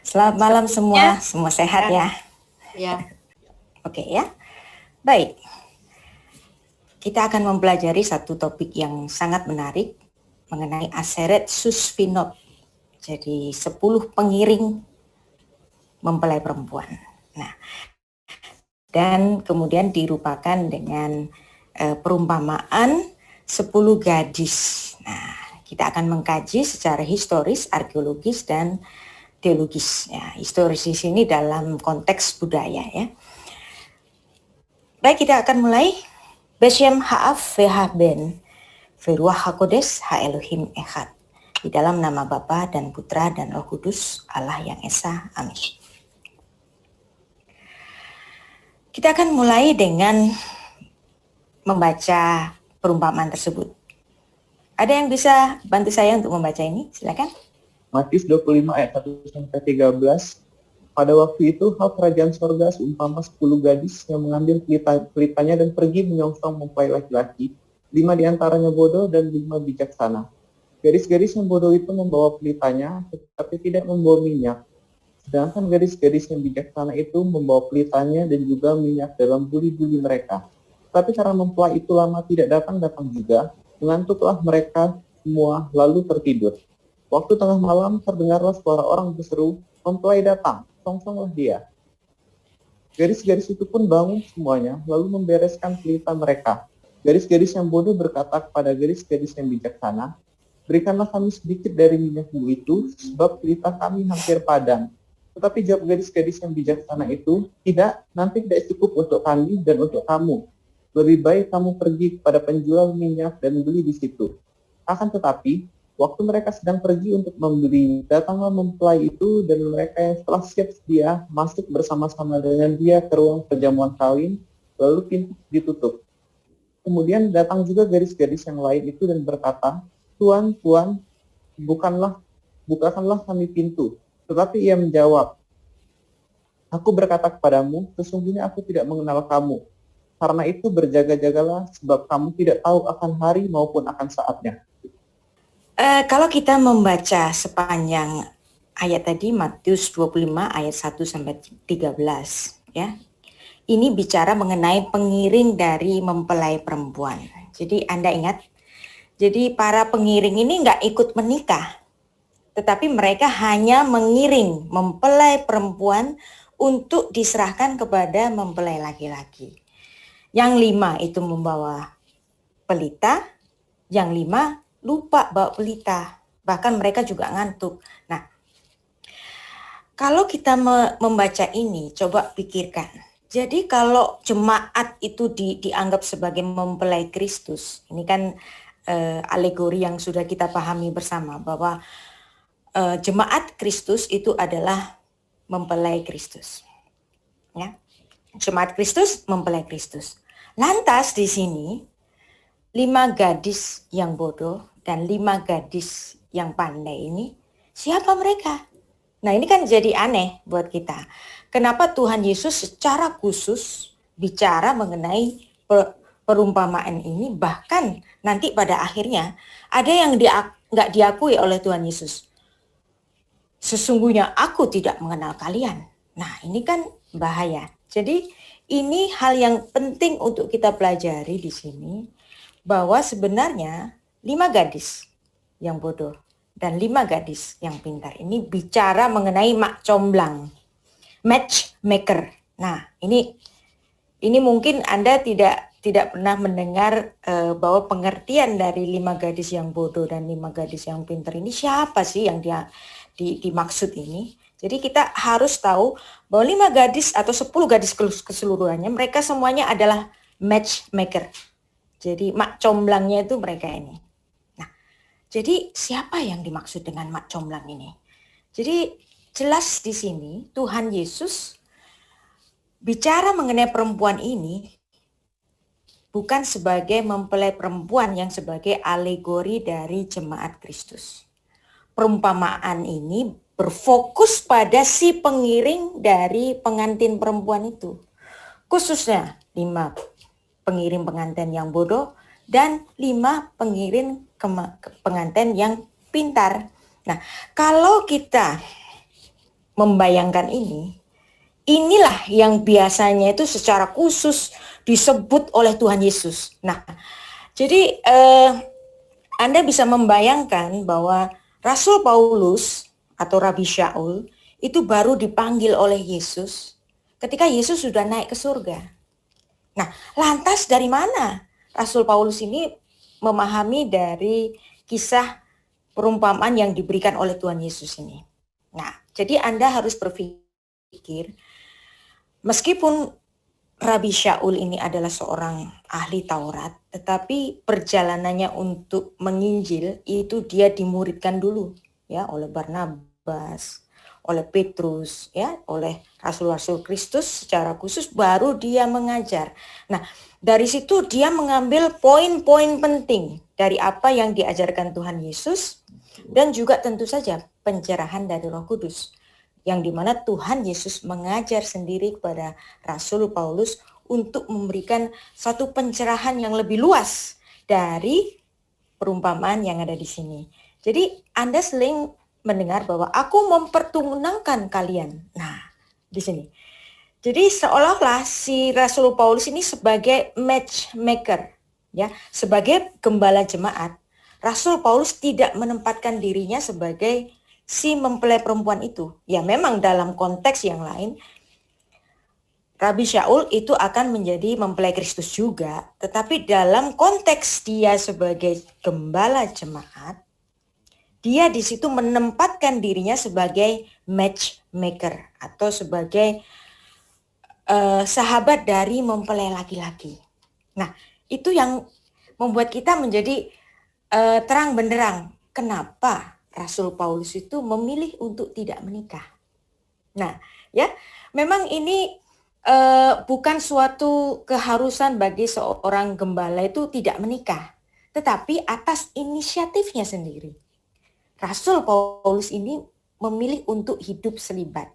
Selamat malam Ya, semua sehat ya? ya. Oke ya, baik. Kita akan mempelajari satu topik yang sangat menarik mengenai Aseret Susfinot. Jadi 10 pengiring mempelai perempuan. Nah, dan kemudian dirupakan dengan perumpamaan 10 gadis. Nah, kita akan mengkaji secara historis, arkeologis, dan teologis. Ya, historis di sini dalam konteks budaya ya. Baik, kita akan mulai. Beshem Ha'af Vehaben Veruah HaKodes Ha-Elohim Echad. Di dalam nama Bapa dan Putra dan Roh Kudus, Allah yang Esa. Amin. Kita akan mulai dengan membaca perumpamaan tersebut. Ada yang bisa bantu saya untuk membaca ini? Silakan. Matius 25 ayat 1-13. Pada waktu itu, hal kerajaan sorga seumpama 10 gadis yang mengambil pelitanya dan pergi menyongsong mempelai laki-laki. 5 diantaranya bodoh dan 5 bijaksana. Gadis-gadis yang bodoh itu membawa pelitanya, tetapi tidak membawa minyak. Sedangkan gadis-gadis yang bijaksana itu membawa pelitanya dan juga minyak dalam buli-buli mereka. Tapi karena mempelai itu lama tidak datang-datang juga, mengantuklah mereka semua lalu tertidur. Waktu tengah malam terdengarlah suara orang berseru, "Mempelai datang, songsonglah dia." Gadis-gadis itu pun bangun semuanya, lalu membereskan pelita mereka. Gadis-gadis yang bodoh berkata kepada gadis-gadis yang bijaksana, "Berikanlah kami sedikit dari minyakmu itu, sebab pelita kami hampir padam." Tetapi jawab gadis-gadis yang bijaksana itu, "Tidak, nanti tidak cukup untuk kami dan untuk kamu. Lebih baik kamu pergi kepada penjual minyak dan beli di situ." Akan tetapi, waktu mereka sedang pergi untuk membeli, datanglah mempelai itu dan mereka yang telah siap sedia masuk bersama-sama dengan dia ke ruang perjamuan kawin, lalu pintu ditutup. Kemudian datang juga gadis-gadis yang lain itu dan berkata, "Tuan, Tuan, bukakanlah kami pintu." Tetapi ia menjawab, "Aku berkata kepadamu, sesungguhnya aku tidak mengenal kamu. Karena itu berjaga-jagalah, sebab kamu tidak tahu akan hari maupun akan saatnya." Kalau kita membaca sepanjang ayat tadi, Matius 25 ayat 1-13 ya. Ini bicara mengenai pengiring dari mempelai perempuan. Jadi Anda ingat, jadi para pengiring ini nggak ikut menikah, tetapi mereka hanya mengiring mempelai perempuan untuk diserahkan kepada mempelai laki-laki. Yang 5 itu membawa pelita, yang 5 lupa bawa pelita, bahkan mereka juga ngantuk. Nah, kalau kita membaca ini, coba pikirkan. Jadi kalau jemaat itu dianggap sebagai mempelai Kristus, ini kan alegori yang sudah kita pahami bersama bahwa jemaat Kristus itu adalah mempelai Kristus. Ya. Jemaat Kristus, mempelai Kristus. Lantas di sini 5 gadis yang bodoh dan 5 gadis yang pandai ini, siapa mereka? Nah, ini kan jadi aneh buat kita. Kenapa Tuhan Yesus secara khusus bicara mengenai perumpamaan ini, bahkan nanti pada akhirnya ada yang nggak diakui oleh Tuhan Yesus. Sesungguhnya aku tidak mengenal kalian. Nah, ini kan bahaya. Jadi ini hal yang penting untuk kita pelajari di sini, bahwa sebenarnya 5 gadis yang bodoh dan 5 gadis yang pintar ini bicara mengenai mak comblang, matchmaker. Nah, ini mungkin Anda tidak pernah mendengar bahwa pengertian dari 5 gadis yang bodoh dan 5 gadis yang pintar ini siapa sih yang dimaksud ini. Jadi kita harus tahu bahwa 5 gadis atau 10 gadis keseluruhannya, mereka semuanya adalah matchmaker. Jadi mak comblangnya itu mereka ini. Nah, jadi siapa yang dimaksud dengan mak comblang ini? Jadi jelas di sini Tuhan Yesus bicara mengenai perempuan ini bukan sebagai mempelai perempuan yang sebagai alegori dari jemaat Kristus. Perumpamaan ini berfokus pada si pengiring dari pengantin perempuan itu. Khususnya 5 pengiring pengantin yang bodoh dan 5 pengiring pengantin yang pintar. Nah, kalau kita membayangkan ini, inilah yang biasanya itu secara khusus disebut oleh Tuhan Yesus. Nah, jadi Anda bisa membayangkan bahwa Rasul Paulus atau Rabi Shaul itu baru dipanggil oleh Yesus ketika Yesus sudah naik ke surga. Nah, lantas dari mana Rasul Paulus ini memahami dari kisah perumpamaan yang diberikan oleh Tuhan Yesus ini? Nah, jadi Anda harus berpikir, meskipun Rabi Shaul ini adalah seorang ahli Taurat, tetapi perjalanannya untuk menginjil itu dia dimuridkan dulu ya oleh Barnabas, oleh Petrus, ya, oleh rasul-rasul Kristus secara khusus, baru dia mengajar. Nah, dari situ dia mengambil poin-poin penting dari apa yang diajarkan Tuhan Yesus dan juga tentu saja pencerahan dari Roh Kudus, yang dimana Tuhan Yesus mengajar sendiri kepada Rasul Paulus untuk memberikan satu pencerahan yang lebih luas dari perumpamaan yang ada di sini. Jadi Anda sering mendengar bahwa aku mempertunangkan kalian. Nah, di sini. Jadi seolah-olah si Rasul Paulus ini sebagai matchmaker, ya, sebagai gembala jemaat. Rasul Paulus tidak menempatkan dirinya sebagai si mempelai perempuan itu. Ya, memang dalam konteks yang lain Rabi Shaul itu akan menjadi mempelai Kristus juga, tetapi dalam konteks dia sebagai gembala jemaat, dia di situ menempatkan dirinya sebagai matchmaker atau sebagai sahabat dari mempelai laki-laki. Nah, itu yang membuat kita menjadi terang benderang kenapa Rasul Paulus itu memilih untuk tidak menikah. Nah, ya, memang ini bukan suatu keharusan bagi seorang gembala itu tidak menikah, tetapi atas inisiatifnya sendiri. Rasul Paulus ini memilih untuk hidup selibat.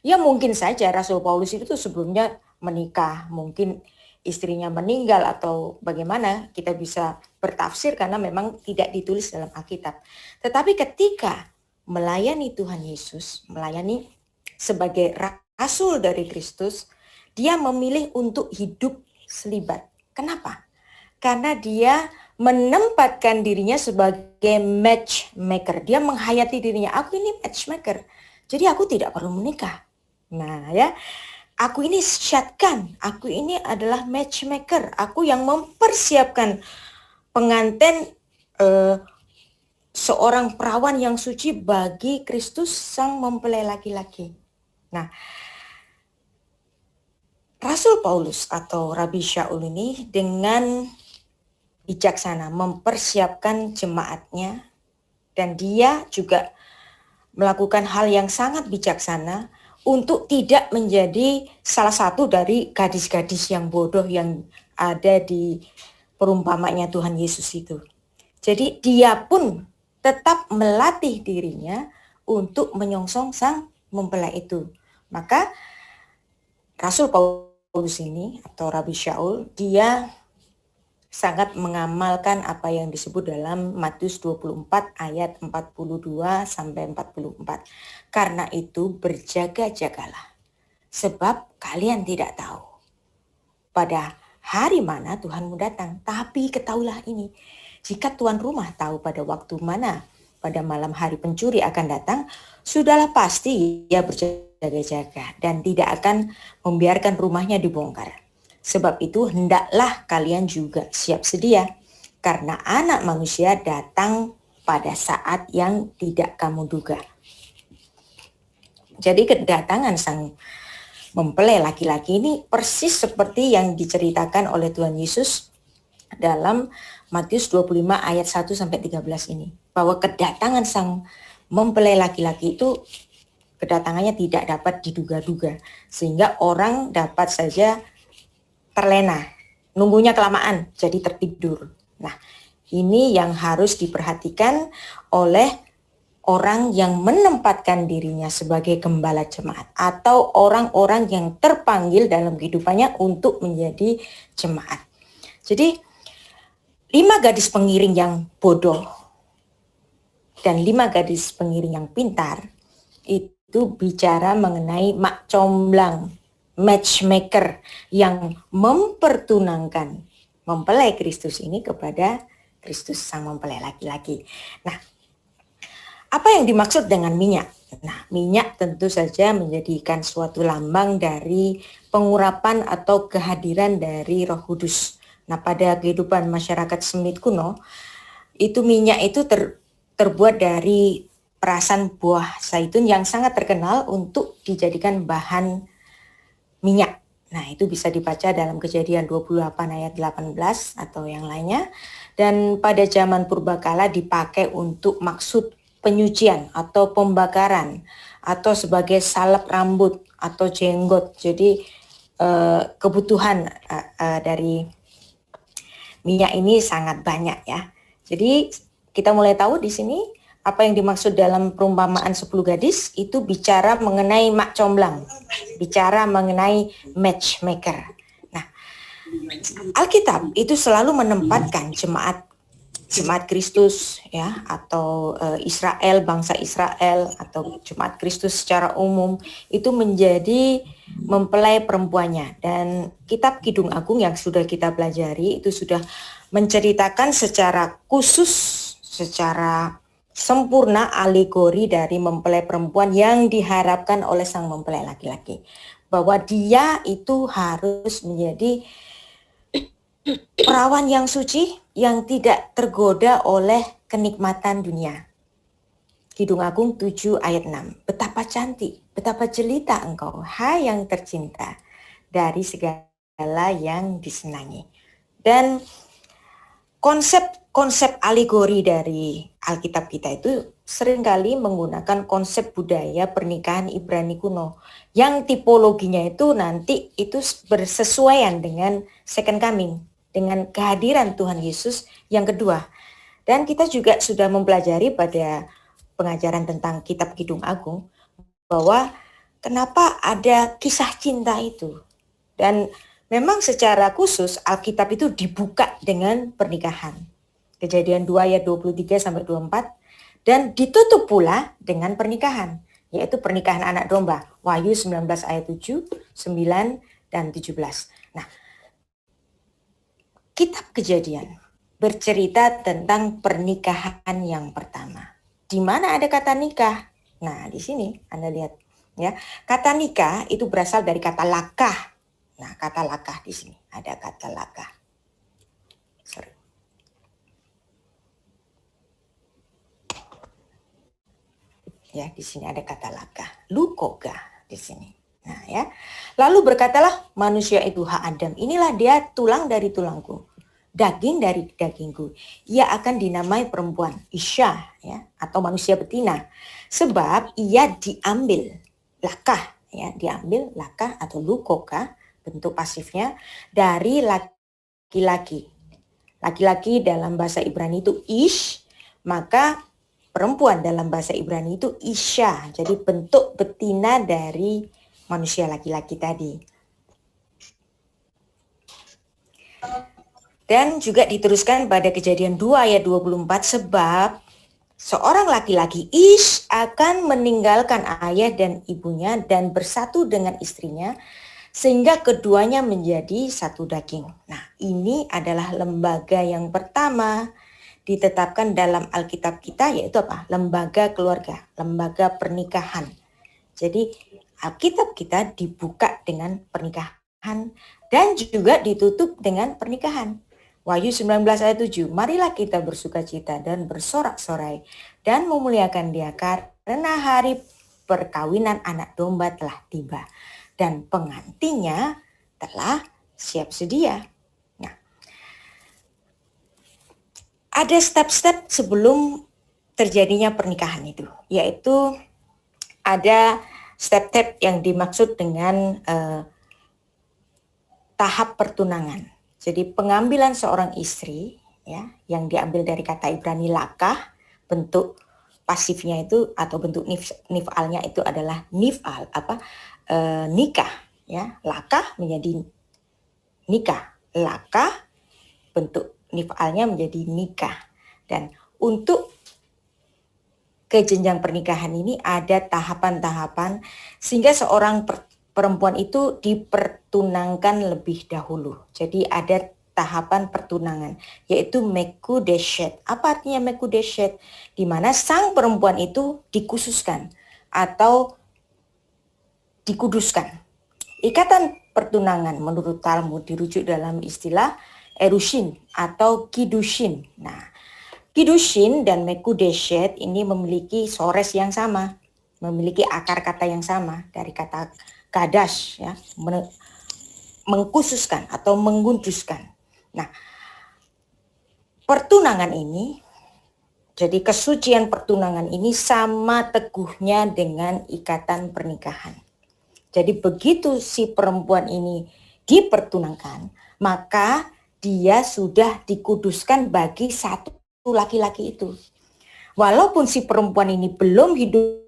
Ya mungkin saja Rasul Paulus itu sebelumnya menikah, mungkin istrinya meninggal atau bagaimana, kita bisa bertafsir karena memang tidak ditulis dalam Alkitab. Tetapi ketika melayani Tuhan Yesus, melayani sebagai rasul dari Kristus, dia memilih untuk hidup selibat. Kenapa? Karena dia menempatkan dirinya sebagai matchmaker. Dia menghayati dirinya, aku ini matchmaker, jadi aku tidak perlu menikah. Nah ya, aku ini syatkan, aku ini adalah matchmaker, aku yang mempersiapkan pengantin seorang perawan yang suci bagi Kristus sang mempelai laki-laki. Nah, Rasul Paulus atau Rabi Shaul ini dengan bijaksana mempersiapkan jemaatnya, dan dia juga melakukan hal yang sangat bijaksana untuk tidak menjadi salah satu dari gadis-gadis yang bodoh yang ada di perumpamaannya Tuhan Yesus itu. Jadi dia pun tetap melatih dirinya untuk menyongsong sang mempelai itu. Maka Rasul Paulus ini atau Rabi Shaul, dia sangat mengamalkan apa yang disebut dalam Matius 24 ayat 42 sampai 44. Karena itu berjaga-jagalah, sebab kalian tidak tahu pada hari mana Tuhanmu datang. Tapi ketahuilah ini, jika tuan rumah tahu pada waktu mana pada malam hari pencuri akan datang, sudahlah pasti ia berjaga-jaga dan tidak akan membiarkan rumahnya dibongkar. Sebab itu hendaklah kalian juga siap sedia, karena Anak Manusia datang pada saat yang tidak kamu duga. Jadi kedatangan sang mempelai laki-laki ini persis seperti yang diceritakan oleh Tuhan Yesus dalam Matius 25 ayat 1 sampai 13 ini, bahwa kedatangan sang mempelai laki-laki itu kedatangannya tidak dapat diduga-duga, sehingga orang dapat saja terlena, nunggunya kelamaan, jadi tertidur. Nah, ini yang harus diperhatikan oleh orang yang menempatkan dirinya sebagai gembala jemaat atau orang-orang yang terpanggil dalam kehidupannya untuk menjadi jemaat. Jadi 5 gadis pengiring yang bodoh dan 5 gadis pengiring yang pintar itu itu bicara mengenai mak comblang, matchmaker yang mempertunangkan mempelai Kristus ini kepada Kristus sang mempelai laki-laki. Nah, apa yang dimaksud dengan minyak? Nah, minyak tentu saja menjadikan suatu lambang dari pengurapan atau kehadiran dari Roh Kudus. Nah, pada kehidupan masyarakat Semit kuno, itu minyak itu terbuat dari perasan buah zaitun yang sangat terkenal untuk dijadikan bahan minyak. Nah, itu bisa dibaca dalam Kejadian 28 ayat 18 atau yang lainnya. Dan pada zaman purbakala dipakai untuk maksud penyucian atau pembakaran atau sebagai salep rambut atau jenggot. Jadi kebutuhan dari minyak ini sangat banyak ya. Jadi kita mulai tahu di sini apa yang dimaksud dalam perumpamaan 10 gadis itu bicara mengenai mak comblang, bicara mengenai matchmaker. Nah, Alkitab itu selalu menempatkan jemaat Kristus ya, atau Israel, bangsa Israel atau jemaat Kristus secara umum itu menjadi mempelai perempuannya. Dan kitab Kidung Agung yang sudah kita pelajari itu sudah menceritakan secara khusus, secara sempurna alegori dari mempelai perempuan yang diharapkan oleh sang mempelai laki-laki, bahwa dia itu harus menjadi perawan yang suci yang tidak tergoda oleh kenikmatan dunia. Kidung Agung 7 ayat 6. Betapa cantik, betapa jelita engkau, hai yang tercinta, dari segala yang disenangi. Dan konsep alegori dari Alkitab kita itu seringkali menggunakan konsep budaya pernikahan Ibrani kuno yang tipologinya itu nanti itu bersesuaian dengan second coming, dengan kehadiran Tuhan Yesus yang kedua. Dan kita juga sudah mempelajari pada pengajaran tentang kitab Kidung Agung bahwa kenapa ada kisah cinta itu. Dan memang secara khusus Alkitab itu dibuka dengan pernikahan. Kejadian 2 ayat 23 sampai 24 dan ditutup pula dengan pernikahan, yaitu pernikahan anak domba. Wahyu 19 ayat 7, 9 dan 17. Nah, kitab Kejadian bercerita tentang pernikahan yang pertama. Di mana ada kata nikah? Nah, di sini Anda lihat ya. Kata nikah itu berasal dari kata lakah. Nah, kata lakah di sini ada kata lakah. Sorry. Ya, di sini ada kata lakah. Lukoga di sini. Nah, ya. Lalu berkatalah manusia itu hak Adam. Inilah dia tulang dari tulangku, daging dari dagingku. Ia akan dinamai perempuan, Isya, ya, atau manusia betina, sebab ia diambil lakah, ya, diambil lakah atau lukoka, bentuk pasifnya dari laki-laki. Laki-laki dalam bahasa Ibrani itu ish, maka perempuan dalam bahasa Ibrani itu isya. Jadi bentuk betina dari manusia laki-laki tadi. Dan juga diteruskan pada Kejadian 2 ayat 24, sebab seorang laki-laki ish akan meninggalkan ayah dan ibunya dan bersatu dengan istrinya, sehingga keduanya menjadi satu daging. Nah, ini adalah lembaga yang pertama ditetapkan dalam Alkitab kita, yaitu apa? Lembaga keluarga, lembaga pernikahan. Jadi Alkitab kita dibuka dengan pernikahan dan juga ditutup dengan pernikahan. Wahyu 19 ayat 7, marilah kita bersukacita dan bersorak-sorai dan memuliakan dia karena hari perkawinan anak domba telah tiba dan pengantinnya telah siap sedia. Nah, ada step-step sebelum terjadinya pernikahan itu, yaitu ada step-step yang dimaksud dengan tahap pertunangan. Jadi pengambilan seorang istri, ya, yang diambil dari kata Ibrani lakah, bentuk pasifnya itu atau bentuk nifalnya itu adalah nifal, nikah, ya, lakah menjadi nikah, lakah bentuk nifalnya menjadi nikah. Dan untuk ke jenjang pernikahan ini ada tahapan-tahapan sehingga seorang perempuan itu dipertunangkan lebih dahulu. Jadi ada tahapan pertunangan, yaitu Mekudeshet. Apa artinya Mekudeshet? Di mana sang perempuan itu dikhususkan atau dikuduskan. Ikatan pertunangan menurut Talmud dirujuk dalam istilah erushin atau kidushin. Nah, kidushin dan Mekudeshet ini memiliki sores yang sama, memiliki akar kata yang sama dari kata kadash, ya, mengkhususkan atau mengkuduskan. Nah, pertunangan ini, jadi kesucian pertunangan ini sama teguhnya dengan ikatan pernikahan. Jadi begitu si perempuan ini dipertunangkan, maka dia sudah dikuduskan bagi satu laki-laki itu. Walaupun si perempuan ini belum hidup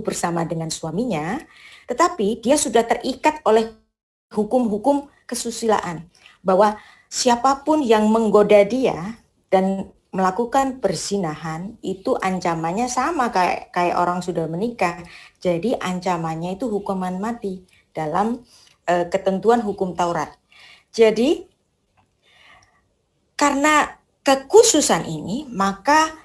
bersama dengan suaminya, tetapi dia sudah terikat oleh hukum-hukum kesusilaan, bahwa siapapun yang menggoda dia dan melakukan perzinahan itu ancamannya sama kayak orang sudah menikah. Jadi ancamannya itu hukuman mati dalam ketentuan hukum Taurat. Jadi karena kekhususan ini, maka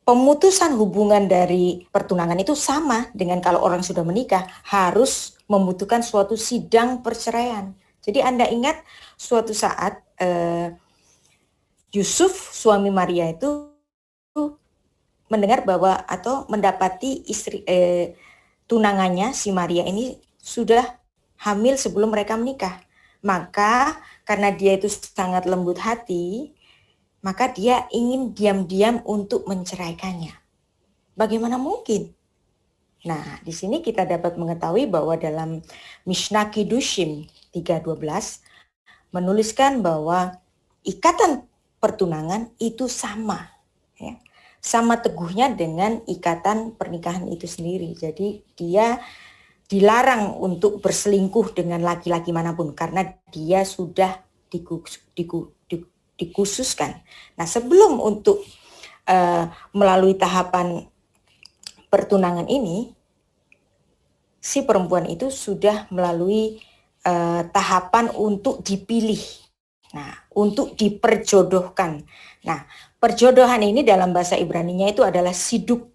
pemutusan hubungan dari pertunangan itu sama dengan kalau orang sudah menikah, harus membutuhkan suatu sidang perceraian. Jadi Anda ingat suatu saat Yusuf suami Maria itu mendengar bahwa atau mendapati istri tunangannya si Maria ini sudah hamil sebelum mereka menikah. Maka karena dia itu sangat lembut hati, maka dia ingin diam-diam untuk menceraikannya. Bagaimana mungkin? Nah, di sini kita dapat mengetahui bahwa dalam Mishnah Kiddushin 3:12 menuliskan bahwa ikatan pertunangan itu sama, ya, sama teguhnya dengan ikatan pernikahan itu sendiri. Jadi dia dilarang untuk berselingkuh dengan laki-laki manapun karena dia sudah dikhususkan. Nah, sebelum untuk melalui tahapan pertunangan ini, si perempuan itu sudah melalui tahapan untuk dipilih. Nah, untuk diperjodohkan. Nah, perjodohan ini dalam bahasa Ibraninya itu adalah siduk,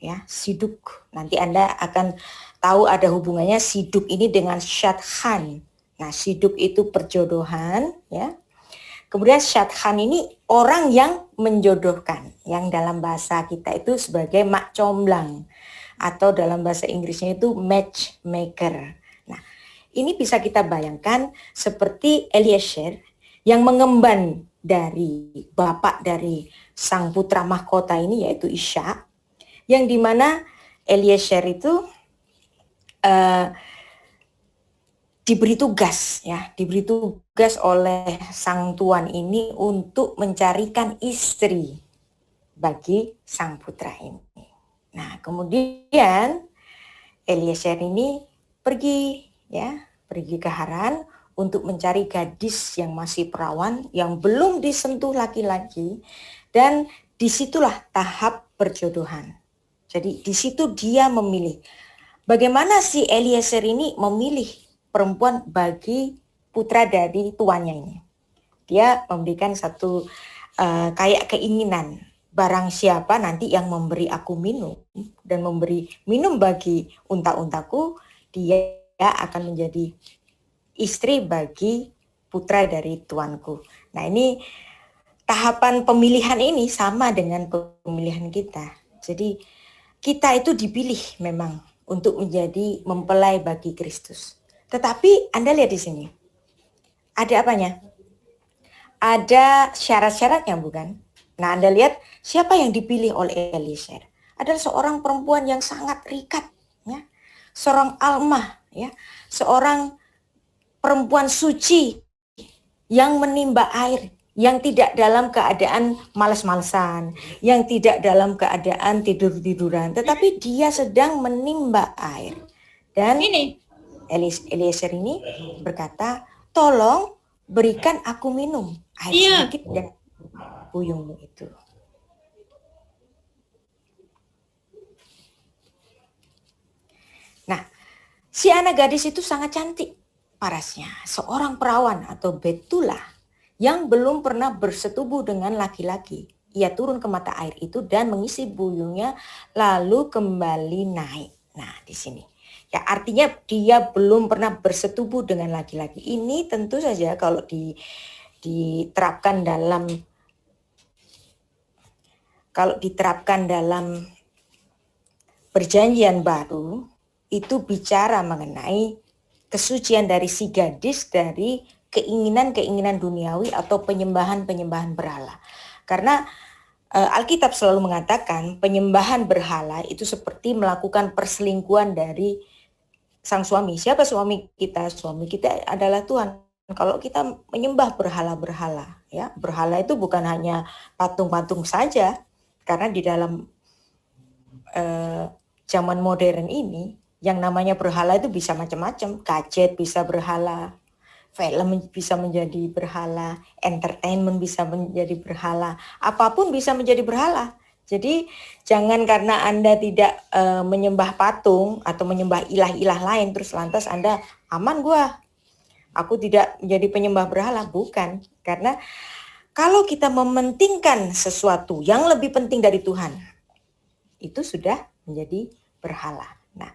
ya, siduk. Nanti Anda akan tahu ada hubungannya siduk ini dengan syadchan. Nah, siduk itu perjodohan, ya. Kemudian syadchan ini orang yang menjodohkan, yang dalam bahasa kita itu sebagai mak comblang, atau dalam bahasa Inggrisnya itu matchmaker. Nah, ini bisa kita bayangkan seperti Eliezer yang mengemban dari bapak dari sang putra mahkota ini, yaitu Ishak, yang dimana Eliezer itu diberi tugas oleh sang tuan ini untuk mencarikan istri bagi sang putra ini. Nah, kemudian Eliezer ini pergi ke Haran untuk mencari gadis yang masih perawan, yang belum disentuh laki-laki, dan disitulah tahap perjodohan. Jadi di situ dia memilih. Bagaimana si Eliezer ini memilih perempuan bagi putra dari tuannya ini? Dia memberikan satu kayak keinginan, barang siapa nanti yang memberi aku minum dan memberi minum bagi unta-untaku, dia akan menjadi istri bagi putra dari tuanku. Nah, ini tahapan pemilihan ini sama dengan pemilihan kita. Jadi kita itu dipilih memang untuk menjadi mempelai bagi Kristus. Tetapi Anda lihat di sini, ada apanya? Ada syarat-syaratnya, bukan? Nah, Anda lihat siapa yang dipilih oleh Eliezer? Adalah seorang perempuan yang sangat rikat, ya, seorang almah, ya, seorang perempuan suci yang menimba air, yang tidak dalam keadaan malas-malasan, yang tidak dalam keadaan tidur-tiduran, tetapi dia sedang menimba air. Dan Eliezer ini berkata, tolong berikan aku minum air sedikit dan puyungmu itu. Si anak gadis itu sangat cantik parasnya, seorang perawan atau betulah yang belum pernah bersetubuh dengan laki-laki. Ia turun ke mata air itu dan mengisi buyungnya lalu kembali naik. Nah, di sini. Ya, artinya dia belum pernah bersetubuh dengan laki-laki. Ini tentu saja kalau diterapkan dalam perjanjian baru, itu bicara mengenai kesucian dari si gadis dari keinginan-keinginan duniawi atau penyembahan-penyembahan berhala. Karena Alkitab selalu mengatakan penyembahan berhala itu seperti melakukan perselingkuhan dari sang suami. Siapa suami kita? Suami kita adalah Tuhan. Kalau kita menyembah berhala-berhala, ya, berhala itu bukan hanya patung-patung saja, karena di dalam zaman modern ini yang namanya berhala itu bisa macam-macam. Gadget bisa berhala, film bisa menjadi berhala, entertainment bisa menjadi berhala, apapun bisa menjadi berhala. Jadi jangan karena Anda tidak menyembah patung atau menyembah ilah-ilah lain terus lantas Anda aman aku tidak menjadi penyembah berhala. Bukan, karena kalau kita mementingkan sesuatu yang lebih penting dari Tuhan, itu sudah menjadi berhala. Nah,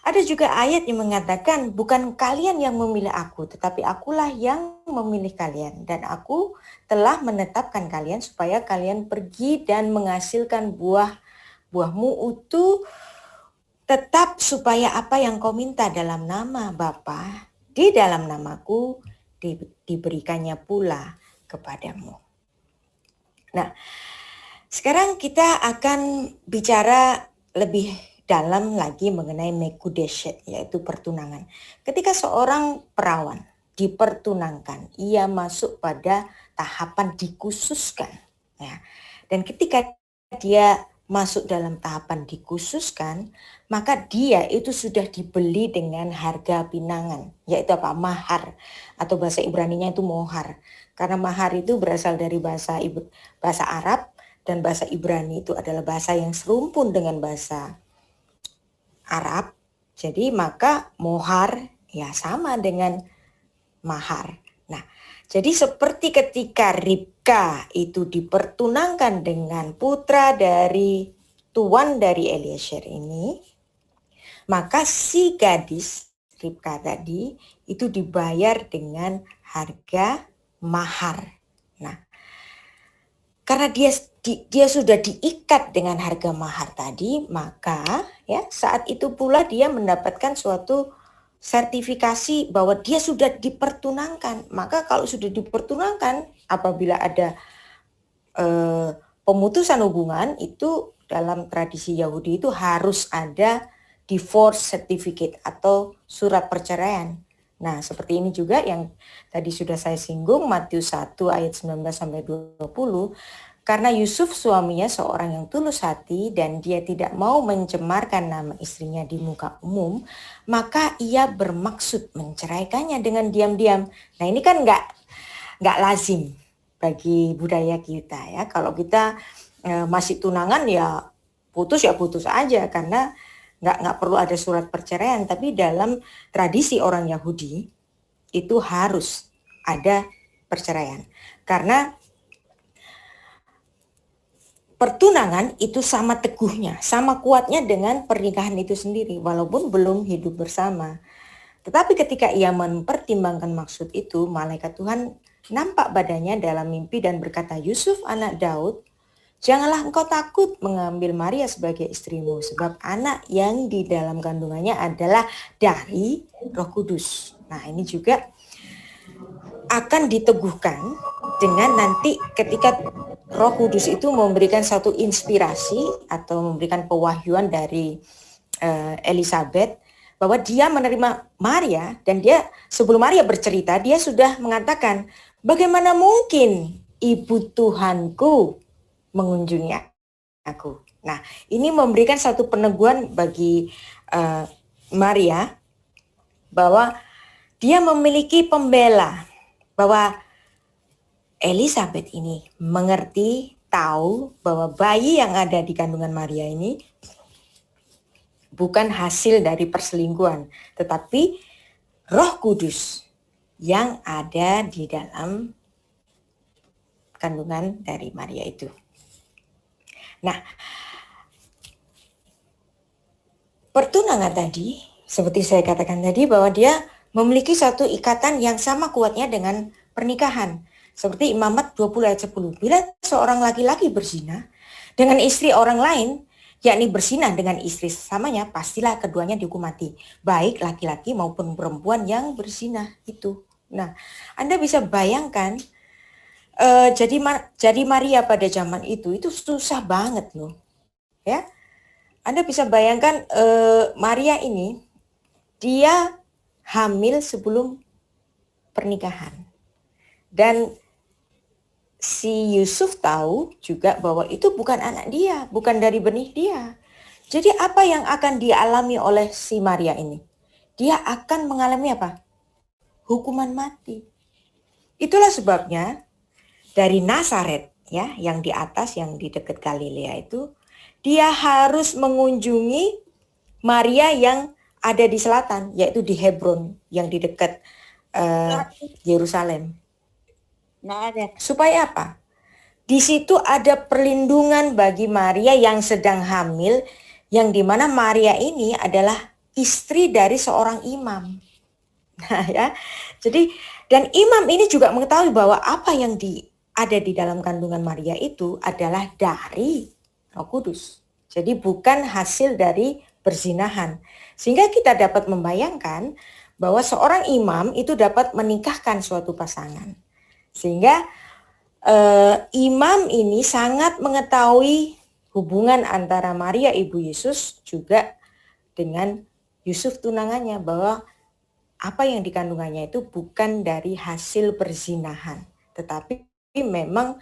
ada juga ayat yang mengatakan, bukan kalian yang memilih aku, tetapi akulah yang memilih kalian. Dan aku telah menetapkan kalian supaya kalian pergi dan menghasilkan buahmu itu tetap supaya apa yang kau minta dalam nama Bapa, di dalam namaku diberikannya pula kepadamu. Nah, sekarang kita akan bicara lebih dalam lagi mengenai Mekudeshet, yaitu pertunangan. Ketika seorang perawan dipertunangkan, ia masuk pada tahapan dikhususkan. Ya. Dan ketika dia masuk dalam tahapan dikhususkan, maka dia itu sudah dibeli dengan harga pinangan, yaitu apa? Mahar, atau bahasa Ibraninya itu mohar. Karena mahar itu berasal dari bahasa Arab, dan bahasa Ibrani itu adalah bahasa yang serumpun dengan bahasa Arab. Jadi maka mohar ya sama dengan mahar. Nah, jadi seperti ketika Ribka itu dipertunangkan dengan putra dari tuan dari Eliezer ini, maka si gadis Ribka tadi itu dibayar dengan harga mahar. Nah, karena dia sudah diikat dengan harga mahar tadi, maka ya saat itu pula dia mendapatkan suatu sertifikasi bahwa dia sudah dipertunangkan. Maka kalau sudah dipertunangkan, apabila ada pemutusan hubungan, itu dalam tradisi Yahudi itu harus ada divorce certificate atau surat perceraian. Nah, seperti ini juga yang tadi sudah saya singgung, Matius 1 ayat 19-20, karena Yusuf suaminya seorang yang tulus hati dan dia tidak mau mencemarkan nama istrinya di muka umum, maka ia bermaksud menceraikannya dengan diam-diam. Nah, ini kan nggak lazim bagi budaya kita, ya. Kalau kita masih tunangan ya putus aja, karena nggak perlu ada surat perceraian. Tapi dalam tradisi orang Yahudi itu harus ada perceraian, karena pertunangan itu sama teguhnya, sama kuatnya dengan pernikahan itu sendiri, walaupun belum hidup bersama. Tetapi ketika ia mempertimbangkan maksud itu, malaikat Tuhan nampak badannya dalam mimpi dan berkata, Yusuf anak Daud, janganlah engkau takut mengambil Maria sebagai istrimu, sebab anak yang di dalam kandungannya adalah dari Roh Kudus. Nah, ini juga akan diteguhkan dengan nanti ketika Roh Kudus itu memberikan satu inspirasi atau memberikan pewahyuan dari Elizabeth bahwa dia menerima Maria, dan dia sebelum Maria bercerita dia sudah mengatakan, bagaimana mungkin ibu Tuhanku mengunjungi aku. Nah, ini memberikan satu peneguhan bagi Maria bahwa dia memiliki pembela, bahwa Elizabeth ini mengerti, tahu bahwa bayi yang ada di kandungan Maria ini bukan hasil dari perselingkuhan, tetapi Roh Kudus yang ada di dalam kandungan dari Maria itu. Nah, pertunangan tadi, seperti saya katakan tadi, bahwa dia memiliki satu ikatan yang sama kuatnya dengan pernikahan. Seperti Imamat 20 ayat 10. Bila seorang laki-laki berzina dengan istri orang lain, yakni berzinah dengan istri sesamanya, pastilah keduanya dihukum mati. Baik laki-laki maupun perempuan yang berzinah itu. Nah, Anda bisa bayangkan, jadi Maria pada zaman itu susah banget loh. Ya, Anda bisa bayangkan Maria ini, dia hamil sebelum pernikahan. Dan si Yusuf tahu juga bahwa itu bukan anak dia, bukan dari benih dia. Jadi apa yang akan dialami oleh si Maria ini? Dia akan mengalami apa? Hukuman mati. Itulah sebabnya dari Nazaret, ya, yang di atas, yang di dekat Galilea itu, dia harus mengunjungi Maria yang ada di selatan, yaitu di Hebron, yang di dekat Yerusalem. Supaya apa? Di situ ada perlindungan bagi Maria yang sedang hamil, yang dimana Maria ini adalah istri dari seorang imam. Nah ya, jadi dan imam ini juga mengetahui bahwa apa yang ada di dalam kandungan Maria itu adalah dari Roh Kudus. Jadi bukan hasil dari perzinahan. Sehingga kita dapat membayangkan bahwa seorang imam itu dapat menikahkan suatu pasangan. Sehingga imam ini sangat mengetahui hubungan antara Maria Ibu Yesus juga dengan Yusuf tunangannya, bahwa apa yang dikandungannya itu bukan dari hasil perzinahan, tetapi memang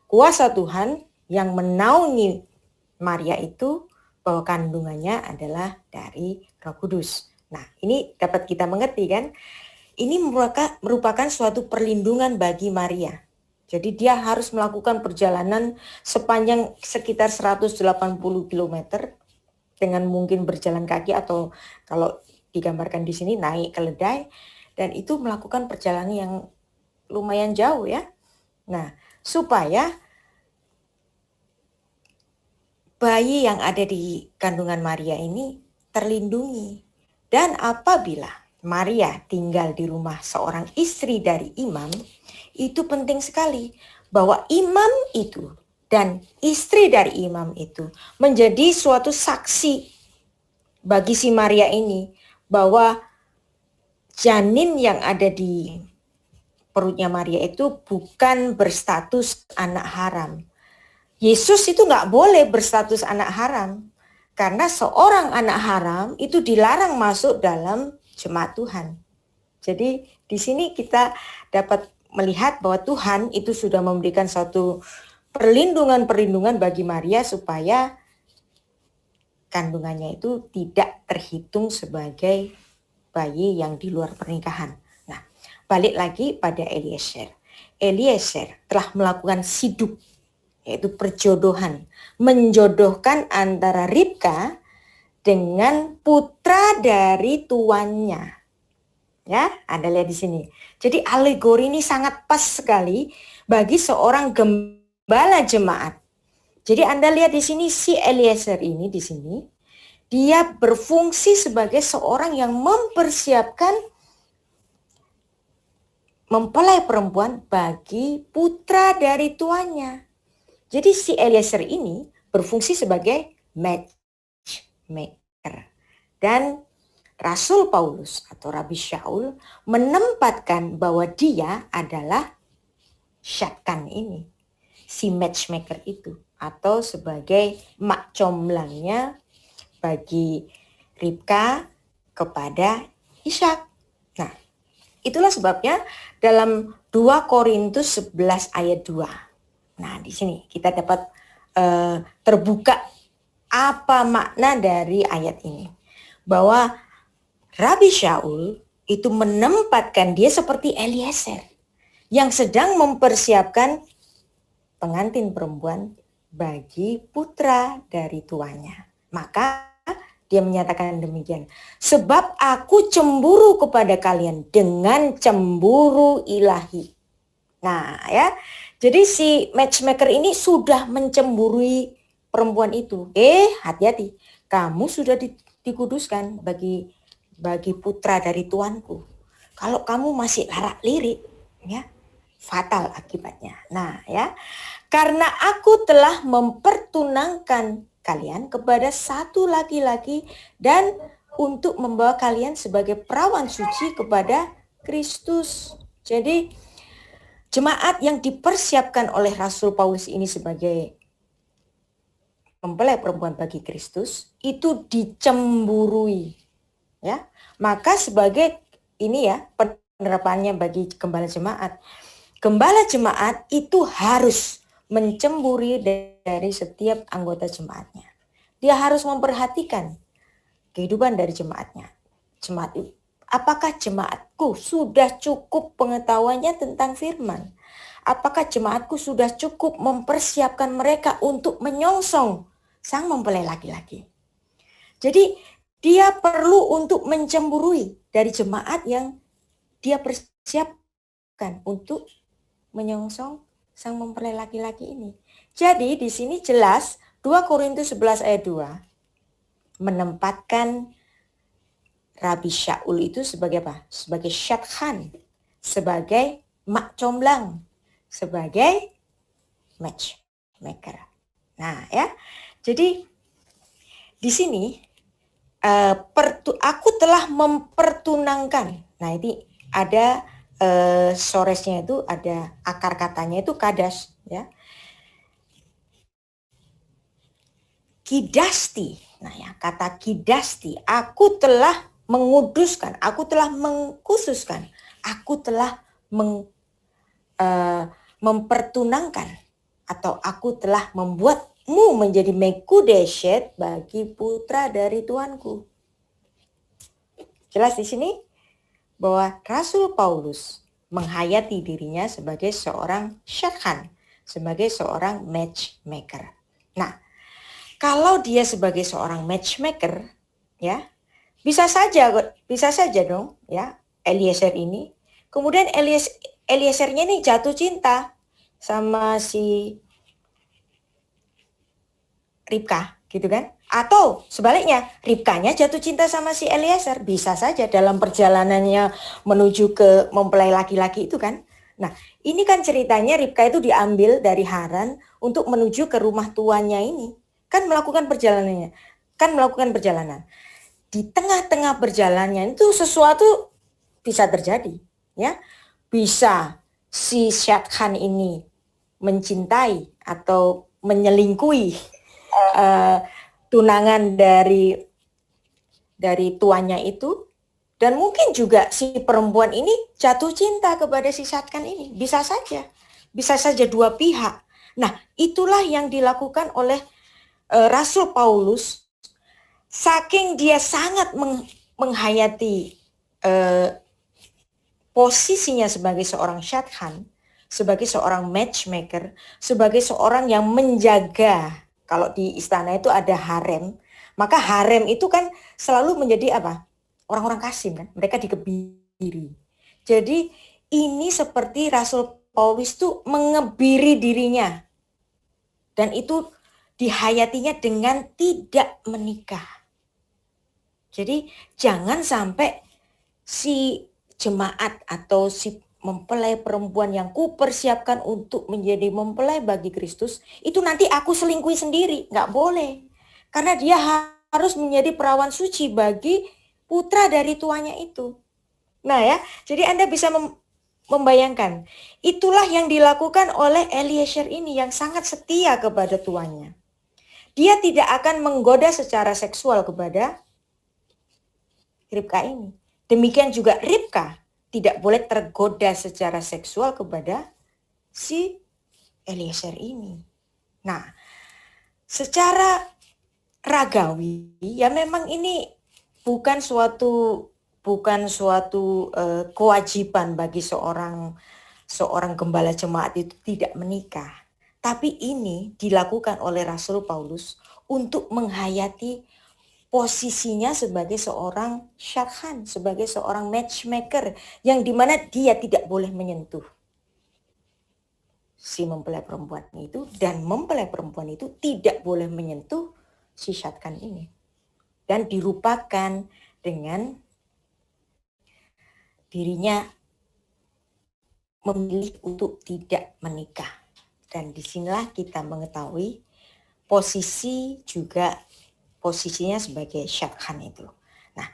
kuasa Tuhan yang menaungi Maria itu, bahwa kandungannya adalah dari Roh Kudus. Nah, ini dapat kita mengerti kan? Ini merupakan suatu perlindungan bagi Maria. Jadi dia harus melakukan perjalanan sepanjang sekitar 180 km dengan mungkin berjalan kaki, atau kalau digambarkan di sini naik keledai, dan itu melakukan perjalanan yang lumayan jauh ya. Nah, supaya bayi yang ada di kandungan Maria ini terlindungi. Dan apabila Maria tinggal di rumah seorang istri dari imam, itu penting sekali bahwa imam itu dan istri dari imam itu menjadi suatu saksi bagi si Maria ini, bahwa janin yang ada di perutnya Maria itu bukan berstatus anak haram. Yesus itu nggak boleh berstatus anak haram, karena seorang anak haram itu dilarang masuk dalam jemaat Tuhan. Jadi di sini kita dapat melihat bahwa Tuhan itu sudah memberikan suatu perlindungan bagi Maria supaya kandungannya itu tidak terhitung sebagai bayi yang di luar pernikahan. Nah, balik lagi pada Eliezer. Eliezer telah melakukan siduk, yaitu perjodohan, menjodohkan antara Ribka dengan putra dari tuannya. Ya, Anda lihat di sini. Jadi alegori ini sangat pas sekali bagi seorang gembala jemaat. Jadi Anda lihat di sini, si Eliezer ini di sini, dia berfungsi sebagai seorang yang mempersiapkan mempelai perempuan bagi putra dari tuannya. Jadi si Eliezer ini berfungsi sebagai matchmaker. Dan Rasul Paulus atau Rabi Shaul menempatkan bahwa dia adalah Syatkan ini, si matchmaker itu, atau sebagai mak comblangnya bagi Ribka kepada Ishak. Nah, itulah sebabnya dalam 2 Korintus 11 ayat 2. Nah, di sini kita dapat terbuka apa makna dari ayat ini. Bahwa Rabi Shaul itu menempatkan dia seperti Eliezer yang sedang mempersiapkan pengantin perempuan bagi putra dari tuannya. Maka Dia menyatakan demikian. Sebab aku cemburu kepada kalian dengan cemburu ilahi. Nah ya, jadi si matchmaker ini sudah mencemburui perempuan itu. Hati-hati, kamu sudah dikuduskan bagi putra dari Tuanku. Kalau kamu masih larak-lirik, ya fatal akibatnya. Nah ya, karena aku telah mempertunangkan kalian kepada satu laki-laki dan untuk membawa kalian sebagai perawan suci kepada Kristus. Jadi jemaat yang dipersiapkan oleh Rasul Paulus ini sebagai mempelai perempuan bagi Kristus itu dicemburui, ya. Maka sebagai ini ya penerapannya bagi gembala jemaat. Gembala jemaat itu harus mencemburi dari setiap anggota jemaatnya. Dia harus memperhatikan kehidupan dari jemaatnya. Apakah jemaatku sudah cukup pengetahuannya tentang firman? Apakah jemaatku sudah cukup mempersiapkan mereka untuk menyongsong sang mempelai laki-laki? Jadi dia perlu untuk mencemburui dari jemaat yang dia persiapkan untuk menyongsong sang mempelai laki-laki ini. Jadi di sini jelas 2 Korintus 11 ayat 2 menempatkan Rabi Shaul itu sebagai apa? Sebagai syadkhan, sebagai mak comblang, sebagai matchmaker. Nah ya, jadi di sini aku telah mempertunangkan. Nah ini ada soresnya itu, ada akar katanya itu kadas, ya. Kidasti. Nah ya, kata kidasti, aku telah menguduskan, aku telah mengkhususkan, aku telah mempertunangkan, atau aku telah membuatmu menjadi mekudeshet bagi putra dari Tuanku. Jelas di sini bahwa Rasul Paulus menghayati dirinya sebagai seorang syadkhan, sebagai seorang matchmaker. Nah, kalau dia sebagai seorang matchmaker, ya, bisa saja dong, ya, Eliezer ini. Kemudian Eliezernya ini jatuh cinta sama si Ribka, gitu kan? Atau sebaliknya, Ribkanya jatuh cinta sama si Eliezer. Bisa saja dalam perjalanannya menuju ke mempelai laki-laki itu kan. Nah, ini kan ceritanya Ribka itu diambil dari Haran untuk menuju ke rumah tuannya ini. Kan melakukan perjalanannya. Di tengah-tengah perjalanannya itu sesuatu bisa terjadi, ya. Bisa si syadkhan ini mencintai atau menyelingkuhi tunangan dari tuannya itu, dan mungkin juga si perempuan ini jatuh cinta kepada si syadkhan ini. Bisa saja dua pihak. Nah, itulah yang dilakukan oleh Rasul Paulus, saking dia sangat menghayati posisinya sebagai seorang syadkhan, sebagai seorang matchmaker, sebagai seorang yang menjaga. Kalau di istana itu ada harem, maka harem itu kan selalu menjadi apa? Orang-orang kasim kan, mereka dikebiri. Jadi ini seperti Rasul Paulus itu mengebiri dirinya, dan itu dihayatinya dengan tidak menikah. Jadi jangan sampai si jemaat atau si mempelai perempuan yang kupersiapkan untuk menjadi mempelai bagi Kristus, itu nanti aku selingkuhi sendiri. Nggak boleh. Karena dia harus menjadi perawan suci bagi putra dari tuannya itu. Nah ya, jadi Anda bisa membayangkan. Itulah yang dilakukan oleh Eliezer ini yang sangat setia kepada tuannya. Dia tidak akan menggoda secara seksual kepada Ribka ini. Demikian juga Ribka tidak boleh tergoda secara seksual kepada si Eliezer ini. Nah, secara ragawi ya memang ini bukan suatu kewajiban bagi seorang gembala jemaat itu tidak menikah. Tapi ini dilakukan oleh Rasul Paulus untuk menghayati posisinya sebagai seorang syarhan, sebagai seorang matchmaker, yang dimana dia tidak boleh menyentuh si mempelai perempuan itu, dan mempelai perempuan itu tidak boleh menyentuh si syatkan ini. Dan dirupakan dengan dirinya memilih untuk tidak menikah. Dan disinilah kita mengetahui posisinya sebagai syarhan itu. Nah,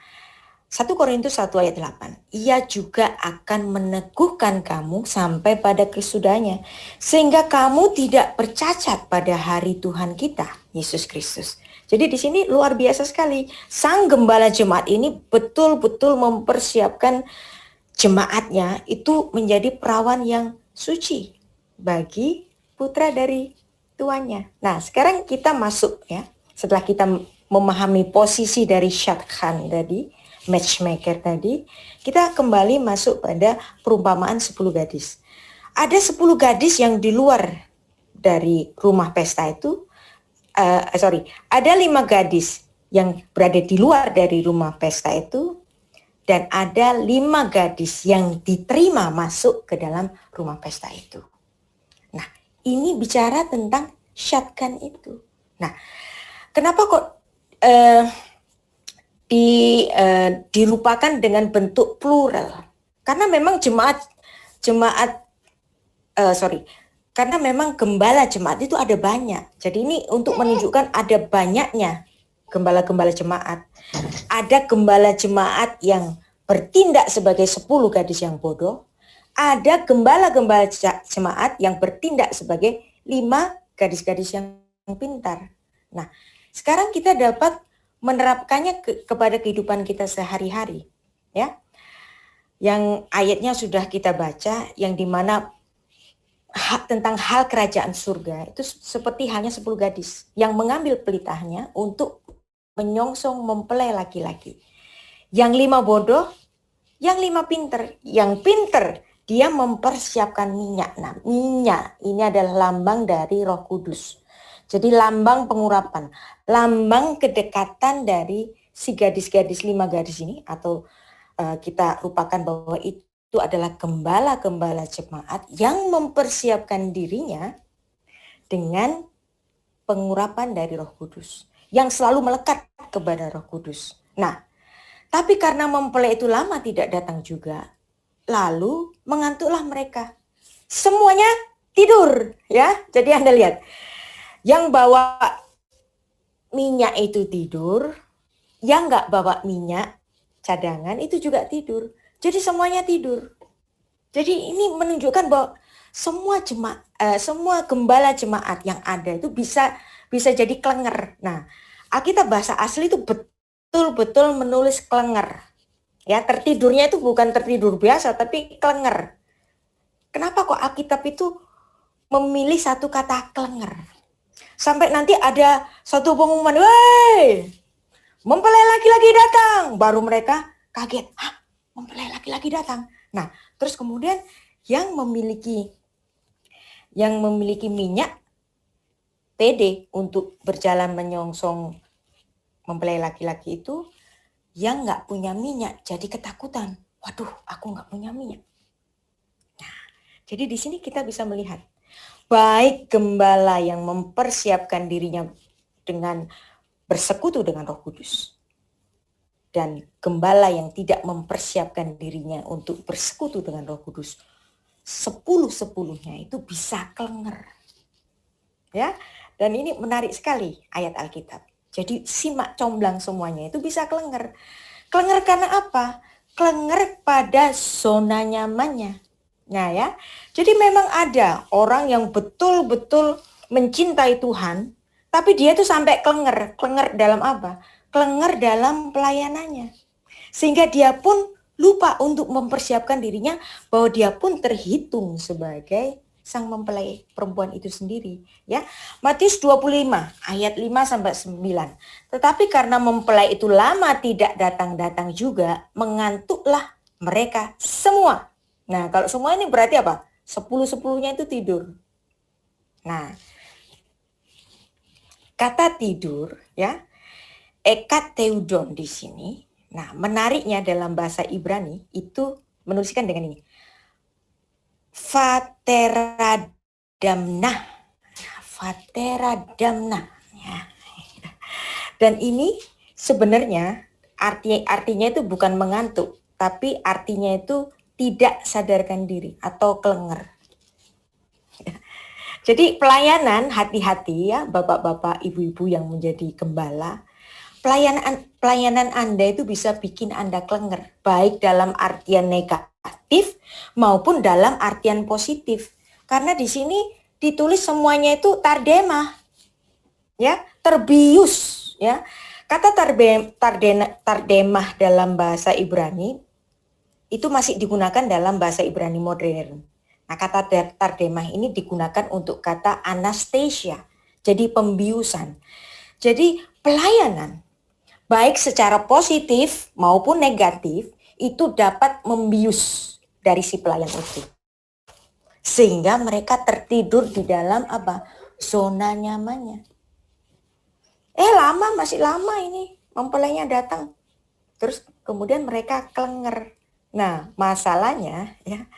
1 Korintus 1 ayat 8, ia juga akan meneguhkan kamu sampai pada kesudahnya, sehingga kamu tidak bercacat pada hari Tuhan kita, Yesus Kristus. Jadi di sini luar biasa sekali. Sang gembala jemaat ini betul-betul mempersiapkan jemaatnya itu menjadi perawan yang suci bagi putra dari tuannya. Nah, sekarang kita masuk ya. Setelah kita memahami posisi dari syatkan tadi, matchmaker tadi, kita kembali masuk pada perumpamaan 10 gadis. Ada 10 gadis yang di luar dari rumah pesta itu, ada 5 gadis yang berada di luar dari rumah pesta itu, dan ada 5 gadis yang diterima masuk ke dalam rumah pesta itu. Nah, ini bicara tentang syatkan itu. Nah, kenapa kok dirupakan dengan bentuk plural? Karena memang karena memang gembala jemaat itu ada banyak. Jadi ini untuk menunjukkan ada banyaknya gembala-gembala jemaat. Ada gembala jemaat yang bertindak sebagai 10 gadis yang bodoh. Ada gembala-gembala jemaat yang bertindak sebagai 5 gadis-gadis yang pintar. Nah, sekarang kita dapat menerapkannya kepada kehidupan kita sehari-hari, ya. Yang ayatnya sudah kita baca, yang dimana tentang hal kerajaan surga itu seperti halnya 10 gadis yang mengambil pelitahnya untuk menyongsong mempelai laki-laki. Yang 5 bodoh, yang 5 pinter. Yang pinter dia mempersiapkan minyak. Nah, minyak ini adalah lambang dari Roh Kudus. Jadi lambang pengurapan, lambang kedekatan dari si gadis-gadis 5 gadis ini, atau kita rupakan bahwa itu adalah gembala-gembala jemaat yang mempersiapkan dirinya dengan pengurapan dari Roh Kudus yang selalu melekat kepada Roh Kudus. Nah, tapi karena mempelai itu lama tidak datang juga, lalu mengantuklah mereka. Semuanya tidur, ya. Jadi Anda lihat, yang bawa minyak itu tidur, yang nggak bawa minyak cadangan itu juga tidur. Jadi semuanya tidur. Jadi ini menunjukkan bahwa semua gembala jemaat yang ada itu bisa jadi klenger. Nah, Alkitab bahasa asli itu betul-betul menulis klenger. Ya, tertidurnya itu bukan tertidur biasa, tapi klenger. Kenapa kok Alkitab itu memilih satu kata klenger? Sampai nanti ada satu pengumuman, "Woi, mempelai laki-laki datang." Baru mereka kaget, "Hah, mempelai laki-laki datang?" Nah, terus kemudian yang memiliki minyak pede untuk berjalan menyongsong mempelai laki-laki itu, yang nggak punya minyak jadi ketakutan. Waduh, aku nggak punya minyak. Nah, jadi di sini kita bisa melihat baik gembala yang mempersiapkan dirinya dengan bersekutu dengan Roh Kudus, dan gembala yang tidak mempersiapkan dirinya untuk bersekutu dengan Roh Kudus, 10-10-nya itu bisa klenger. Ya, dan ini menarik sekali ayat Alkitab. Jadi simak comblang semuanya itu bisa klenger. Klenger karena apa? Klenger pada zona nyamannya. Nah ya, jadi memang ada orang yang betul-betul mencintai Tuhan, tapi dia tuh sampai klenger. Klenger dalam apa? Klenger dalam pelayanannya. Sehingga dia pun lupa untuk mempersiapkan dirinya bahwa dia pun terhitung sebagai sang mempelai perempuan itu sendiri, ya. Matius 25 ayat 5 sampai 9. Tetapi karena mempelai itu lama tidak datang-datang juga, mengantuklah mereka semua. Nah, kalau semua ini berarti apa? 10-10-nya itu tidur. Nah, kata tidur, ya, ekateudon di sini. Nah, menariknya dalam bahasa Ibrani itu menuliskan dengan ini. Vateradamnah. Vateradamnah. Ya. Dan ini sebenarnya artinya itu bukan mengantuk, tapi artinya itu tidak sadarkan diri atau kelenger. Jadi pelayanan, hati-hati ya bapak-bapak, ibu-ibu yang menjadi gembala. Pelayanan Anda itu bisa bikin Anda kelenger, baik dalam artian negatif maupun dalam artian positif. Karena di sini ditulis semuanya itu tardema, ya, terbius, ya. Kata tardemah dalam bahasa Ibrani itu masih digunakan dalam bahasa Ibrani modern. Nah, kata tardemah ini digunakan untuk kata anastasia, jadi pembiusan. Jadi pelayanan baik secara positif maupun negatif itu dapat membius dari si pelayan itu. Sehingga mereka tertidur di dalam apa? Zona nyamannya. Masih lama ini mempelainya datang. Terus kemudian mereka kelenger. Nah, masalahnya ya,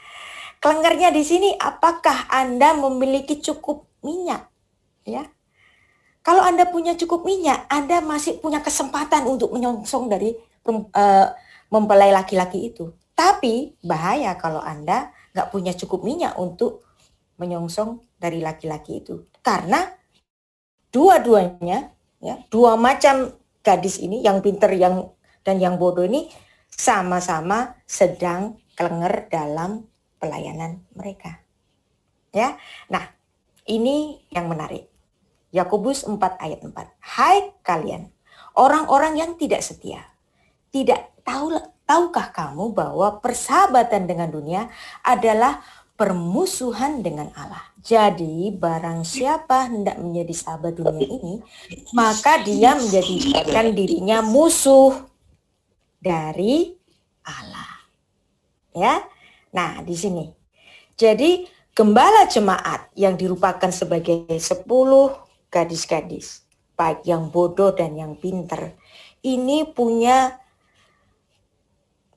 kelengernya di sini apakah Anda memiliki cukup minyak? Ya. Kalau Anda punya cukup minyak, Anda masih punya kesempatan untuk menyongsong dari mempelai laki-laki itu. Tapi bahaya kalau Anda nggak punya cukup minyak untuk menyongsong dari laki-laki itu. Karena dua-duanya, ya, dua macam gadis ini, yang pinter dan yang bodoh ini sama-sama sedang kelenger dalam pelayanan mereka. Ya, nah ini yang menarik. Yakobus 4 ayat 4. Hai kalian, orang-orang yang tidak setia. Tahukah kamu bahwa persahabatan dengan dunia adalah permusuhan dengan Allah. Jadi barang siapa hendak menjadi sahabat dunia ini, maka dia menjadikan dirinya musuh dari Allah. Ya. Nah, di sini. Jadi gembala jemaat yang dirupakan sebagai 10 gadis-gadis, baik yang bodoh dan yang pinter, ini punya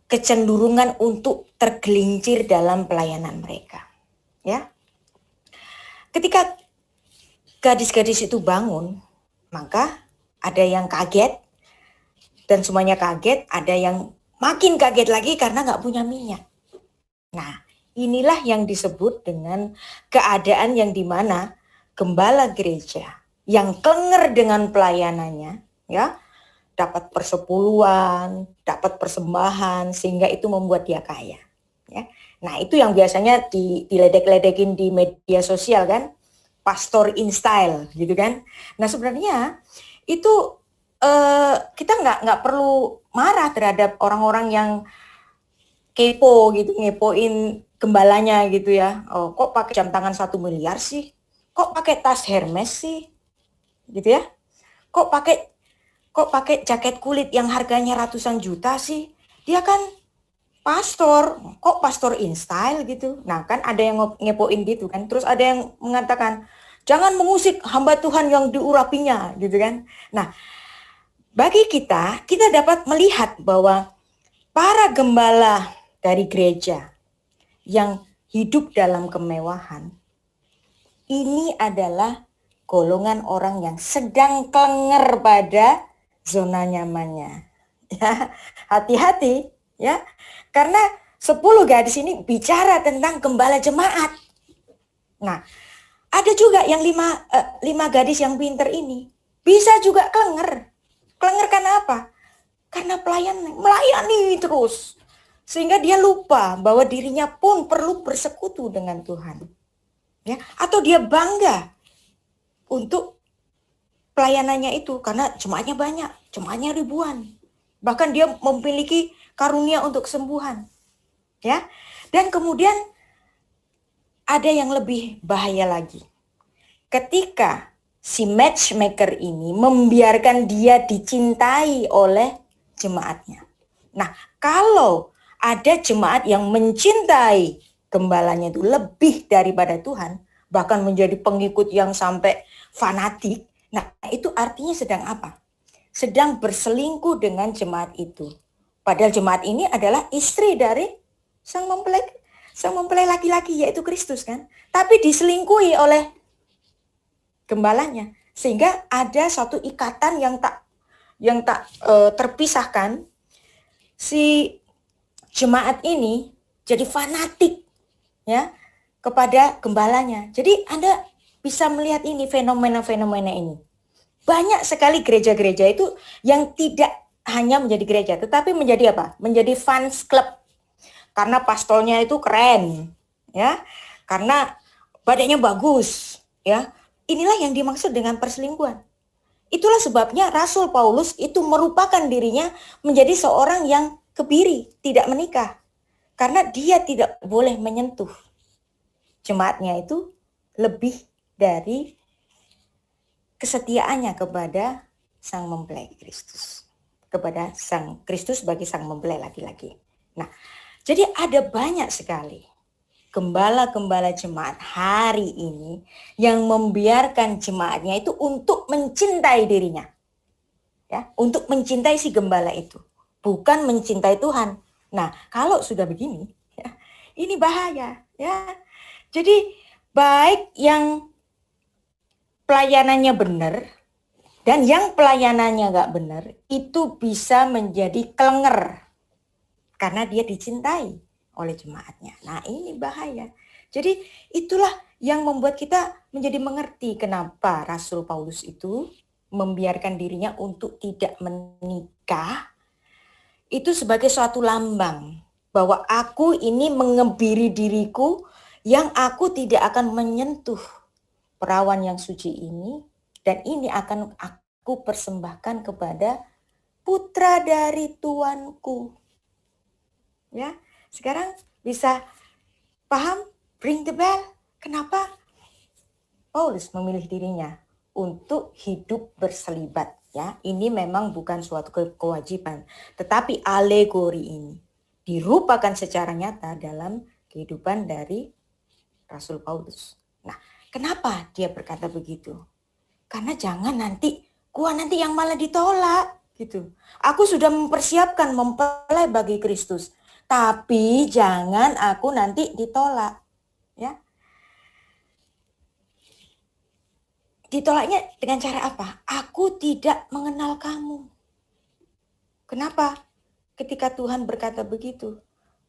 kecenderungan untuk tergelincir dalam pelayanan mereka. Ya, ketika gadis-gadis itu bangun, maka ada yang kaget dan semuanya kaget, ada yang makin kaget lagi karena nggak punya minyak. Nah, inilah yang disebut dengan keadaan yang dimana gembala gereja yang kelenger dengan pelayanannya, ya, dapat persepuluhan, dapat persembahan, sehingga itu membuat dia kaya. Ya. Nah, itu yang biasanya diledek-ledekin di media sosial kan, pastor in style gitu kan. Nah, sebenarnya itu kita nggak perlu marah terhadap orang-orang yang kepo gitu, ngepoin gembalanya gitu ya. Oh, kok pakai jam tangan 1 miliar sih? Kok pakai tas Hermes sih? Gitu ya. Kok pakai jaket kulit yang harganya ratusan juta sih? Dia kan pastor, kok pastor in style gitu. Nah, kan ada yang ngepoin gitu kan. Terus ada yang mengatakan, jangan mengusik hamba Tuhan yang diurapinya gitu kan. Nah, bagi kita dapat melihat bahwa para gembala dari gereja yang hidup dalam kemewahan, ini adalah golongan orang yang sedang kelenger pada zona nyamannya. Ya, hati-hati ya. Karena 10 gadis ini bicara tentang gembala jemaat. Nah, ada juga yang 5 gadis yang pinter ini bisa juga kelenger. Kelenger karena apa? Karena melayani terus. Sehingga dia lupa bahwa dirinya pun perlu bersekutu dengan Tuhan. Ya, atau dia bangga untuk pelayanannya itu karena jemaatnya banyak, jemaatnya ribuan. Bahkan dia memiliki karunia untuk kesembuhan. Ya. Dan kemudian ada yang lebih bahaya lagi. Ketika si matchmaker ini membiarkan dia dicintai oleh jemaatnya. Nah, kalau ada jemaat yang mencintai gembalanya itu lebih daripada Tuhan, bahkan menjadi pengikut yang sampai fanatik, nah itu artinya sedang apa? sedang berselingkuh dengan jemaat itu. Padahal jemaat ini adalah istri dari sang mempelai laki-laki, yaitu Kristus kan. Tapi diselingkuhi oleh gembalanya, sehingga ada satu ikatan yang tak terpisahkan. Si jemaat ini jadi fanatik ya kepada gembalanya. Jadi Anda bisa melihat ini fenomena-fenomena ini. Banyak sekali gereja-gereja itu yang tidak hanya menjadi gereja, tetapi menjadi apa? Menjadi fans club. Karena pastornya itu keren, ya. Karena badannya bagus, ya. Inilah yang dimaksud dengan perselingkuhan. Itulah sebabnya Rasul Paulus itu merupakan dirinya menjadi seorang yang kebiri, tidak menikah. Karena dia tidak boleh menyentuh jemaatnya itu lebih dari kesetiaannya kepada sang mempelai Kristus. Kepada sang Kristus sebagai sang mempelai laki-laki. Nah, jadi ada banyak sekali gembala-gembala jemaat hari ini yang membiarkan jemaatnya itu untuk mencintai dirinya. Ya, untuk mencintai si gembala itu, bukan mencintai Tuhan. Nah, kalau sudah begini, ya, ini bahaya, ya. Jadi baik yang pelayanannya benar dan yang pelayanannya nggak benar itu bisa menjadi kelenger karena dia dicintai oleh jemaatnya. Nah, ini bahaya. Jadi itulah yang membuat kita menjadi mengerti kenapa Rasul Paulus itu membiarkan dirinya untuk tidak menikah itu sebagai suatu lambang bahwa aku ini mengebiri diriku yang aku tidak akan menyentuh perawan yang suci ini, dan ini akan aku persembahkan kepada putra dari tuanku. Ya, sekarang bisa paham? Ring the bell. Kenapa Paulus memilih dirinya untuk hidup berselibat? Ya, ini memang bukan suatu kewajiban, tetapi alegori ini dirupakan secara nyata dalam kehidupan dari Rasul Paulus. Nah, kenapa dia berkata begitu? Karena jangan nanti gua nanti yang malah ditolak gitu. Aku sudah mempersiapkan mempelai bagi Kristus, tapi jangan aku nanti ditolak, ya. Ditolaknya dengan cara apa? Aku tidak mengenal kamu. Kenapa? Ketika Tuhan berkata begitu,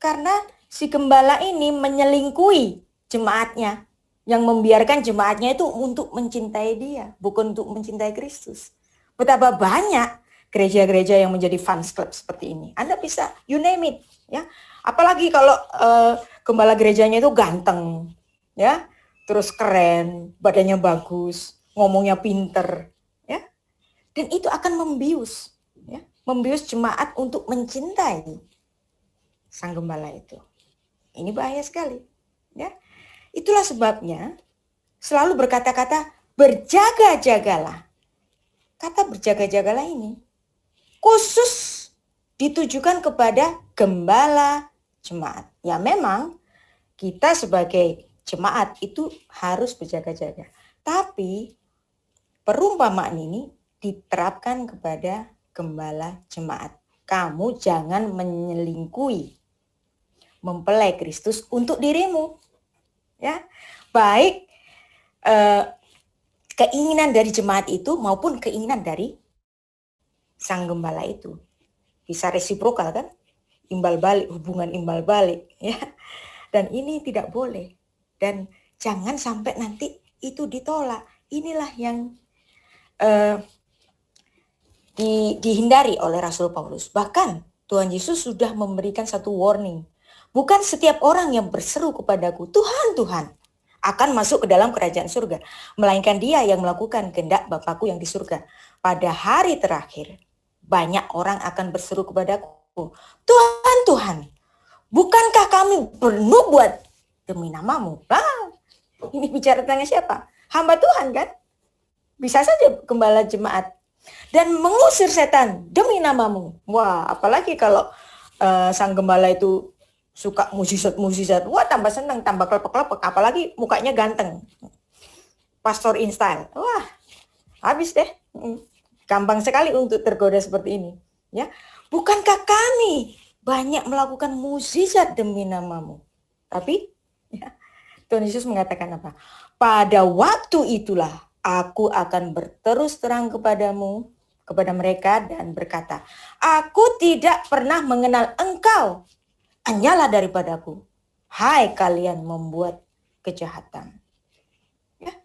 karena si gembala ini menyelingkuhi jemaatnya, yang membiarkan jemaatnya itu untuk mencintai dia, bukan untuk mencintai Kristus. Betapa banyak gereja-gereja yang menjadi fans club seperti ini. Anda bisa, you name it, ya. Apalagi kalau gembala gerejanya itu ganteng, ya, terus keren, badannya bagus, ngomongnya pinter, ya, dan itu akan membius, ya, membius jemaat untuk mencintai sang gembala itu. Ini bahaya sekali, ya. Itulah sebabnya selalu berkata-kata berjaga-jagalah. Kata berjaga-jagalah ini khusus ditujukan kepada gembala jemaat. Ya memang kita sebagai jemaat itu harus berjaga-jaga. Tapi perumpamaan ini diterapkan kepada gembala jemaat. Kamu jangan menyelingkuhi mempelai Kristus untuk dirimu. Ya, baik keinginan dari jemaat itu maupun keinginan dari sang gembala itu bisa resiprokal kan, imbal balik, hubungan imbal balik, ya. Dan ini tidak boleh, dan jangan sampai nanti itu ditolak. Inilah yang dihindari oleh Rasul Paulus. Bahkan Tuhan Yesus sudah memberikan satu warning. Bukan setiap orang yang berseru kepadaku, Tuhan, Tuhan, akan masuk ke dalam kerajaan surga. Melainkan dia yang melakukan kehendak Bapakku yang di surga. Pada hari terakhir, banyak orang akan berseru kepadaku, Tuhan, Tuhan, bukankah kami bernubuat demi namamu? Ini bicara tentang siapa? Hamba Tuhan kan? Bisa saja gembala jemaat. Dan mengusir setan demi namamu. Wah, apalagi kalau sang gembala itu suka mukjizat-mukjizat, wah tambah senang, tambah klepek-klepek, apalagi mukanya ganteng. Pastor in style, wah habis deh. gampang sekali untuk tergoda seperti ini. Ya, bukankah kami banyak melakukan mukjizat demi namamu? Tapi ya, Tuhan Yesus mengatakan apa? Pada waktu itulah aku akan berterus terang kepadamu, kepada mereka dan berkata, aku tidak pernah mengenal engkau, hanyalah daripadaku, hai kalian membuat kejahatan. Ya.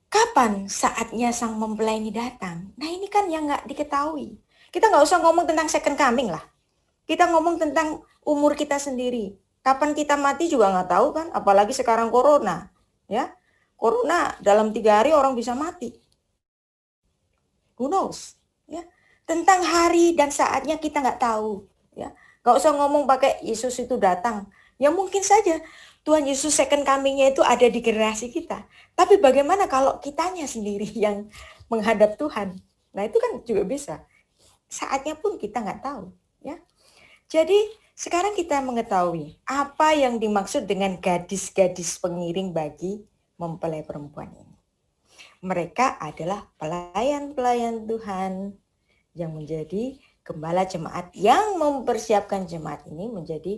Kapan saatnya sang mempelai ini datang? Nah ini kan yang nggak diketahui. Kita nggak usah ngomong tentang second coming lah. Kita ngomong tentang umur kita sendiri. Kapan kita mati juga nggak tahu kan, apalagi sekarang corona, ya. Corona dalam 3 hari orang bisa mati. Who knows? Ya. Tentang hari dan saatnya kita nggak tahu. Ya. Nggak usah ngomong pakai Yesus itu datang. Ya mungkin saja Tuhan Yesus second coming-nya itu ada di generasi kita. Tapi bagaimana kalau kitanya sendiri yang menghadap Tuhan? Nah itu kan juga bisa. Saatnya pun kita nggak tahu. Ya. Jadi sekarang kita mengetahui apa yang dimaksud dengan gadis-gadis pengiring bagi mempelai perempuan ini. Mereka adalah pelayan-pelayan Tuhan yang menjadi gembala jemaat yang mempersiapkan jemaat ini menjadi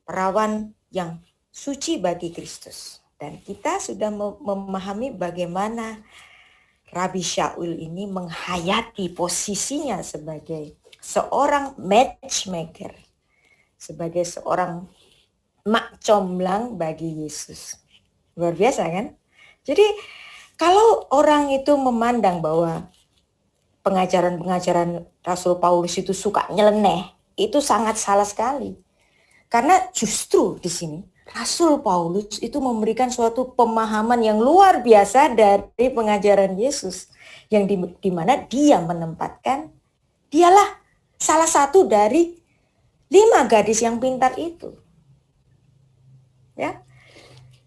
perawan yang suci bagi Kristus. Dan kita sudah memahami bagaimana Rabi Shaul ini menghayati posisinya sebagai seorang matchmaker, sebagai seorang mak comblang bagi Yesus. Luar biasa kan? Jadi kalau orang itu memandang bahwa pengajaran-pengajaran Rasul Paulus itu suka nyeleneh, itu sangat salah sekali. Karena justru di sini Rasul Paulus itu memberikan suatu pemahaman yang luar biasa dari pengajaran Yesus, yang di mana dia menempatkan dialah salah satu dari 5 gadis yang pintar itu. Ya.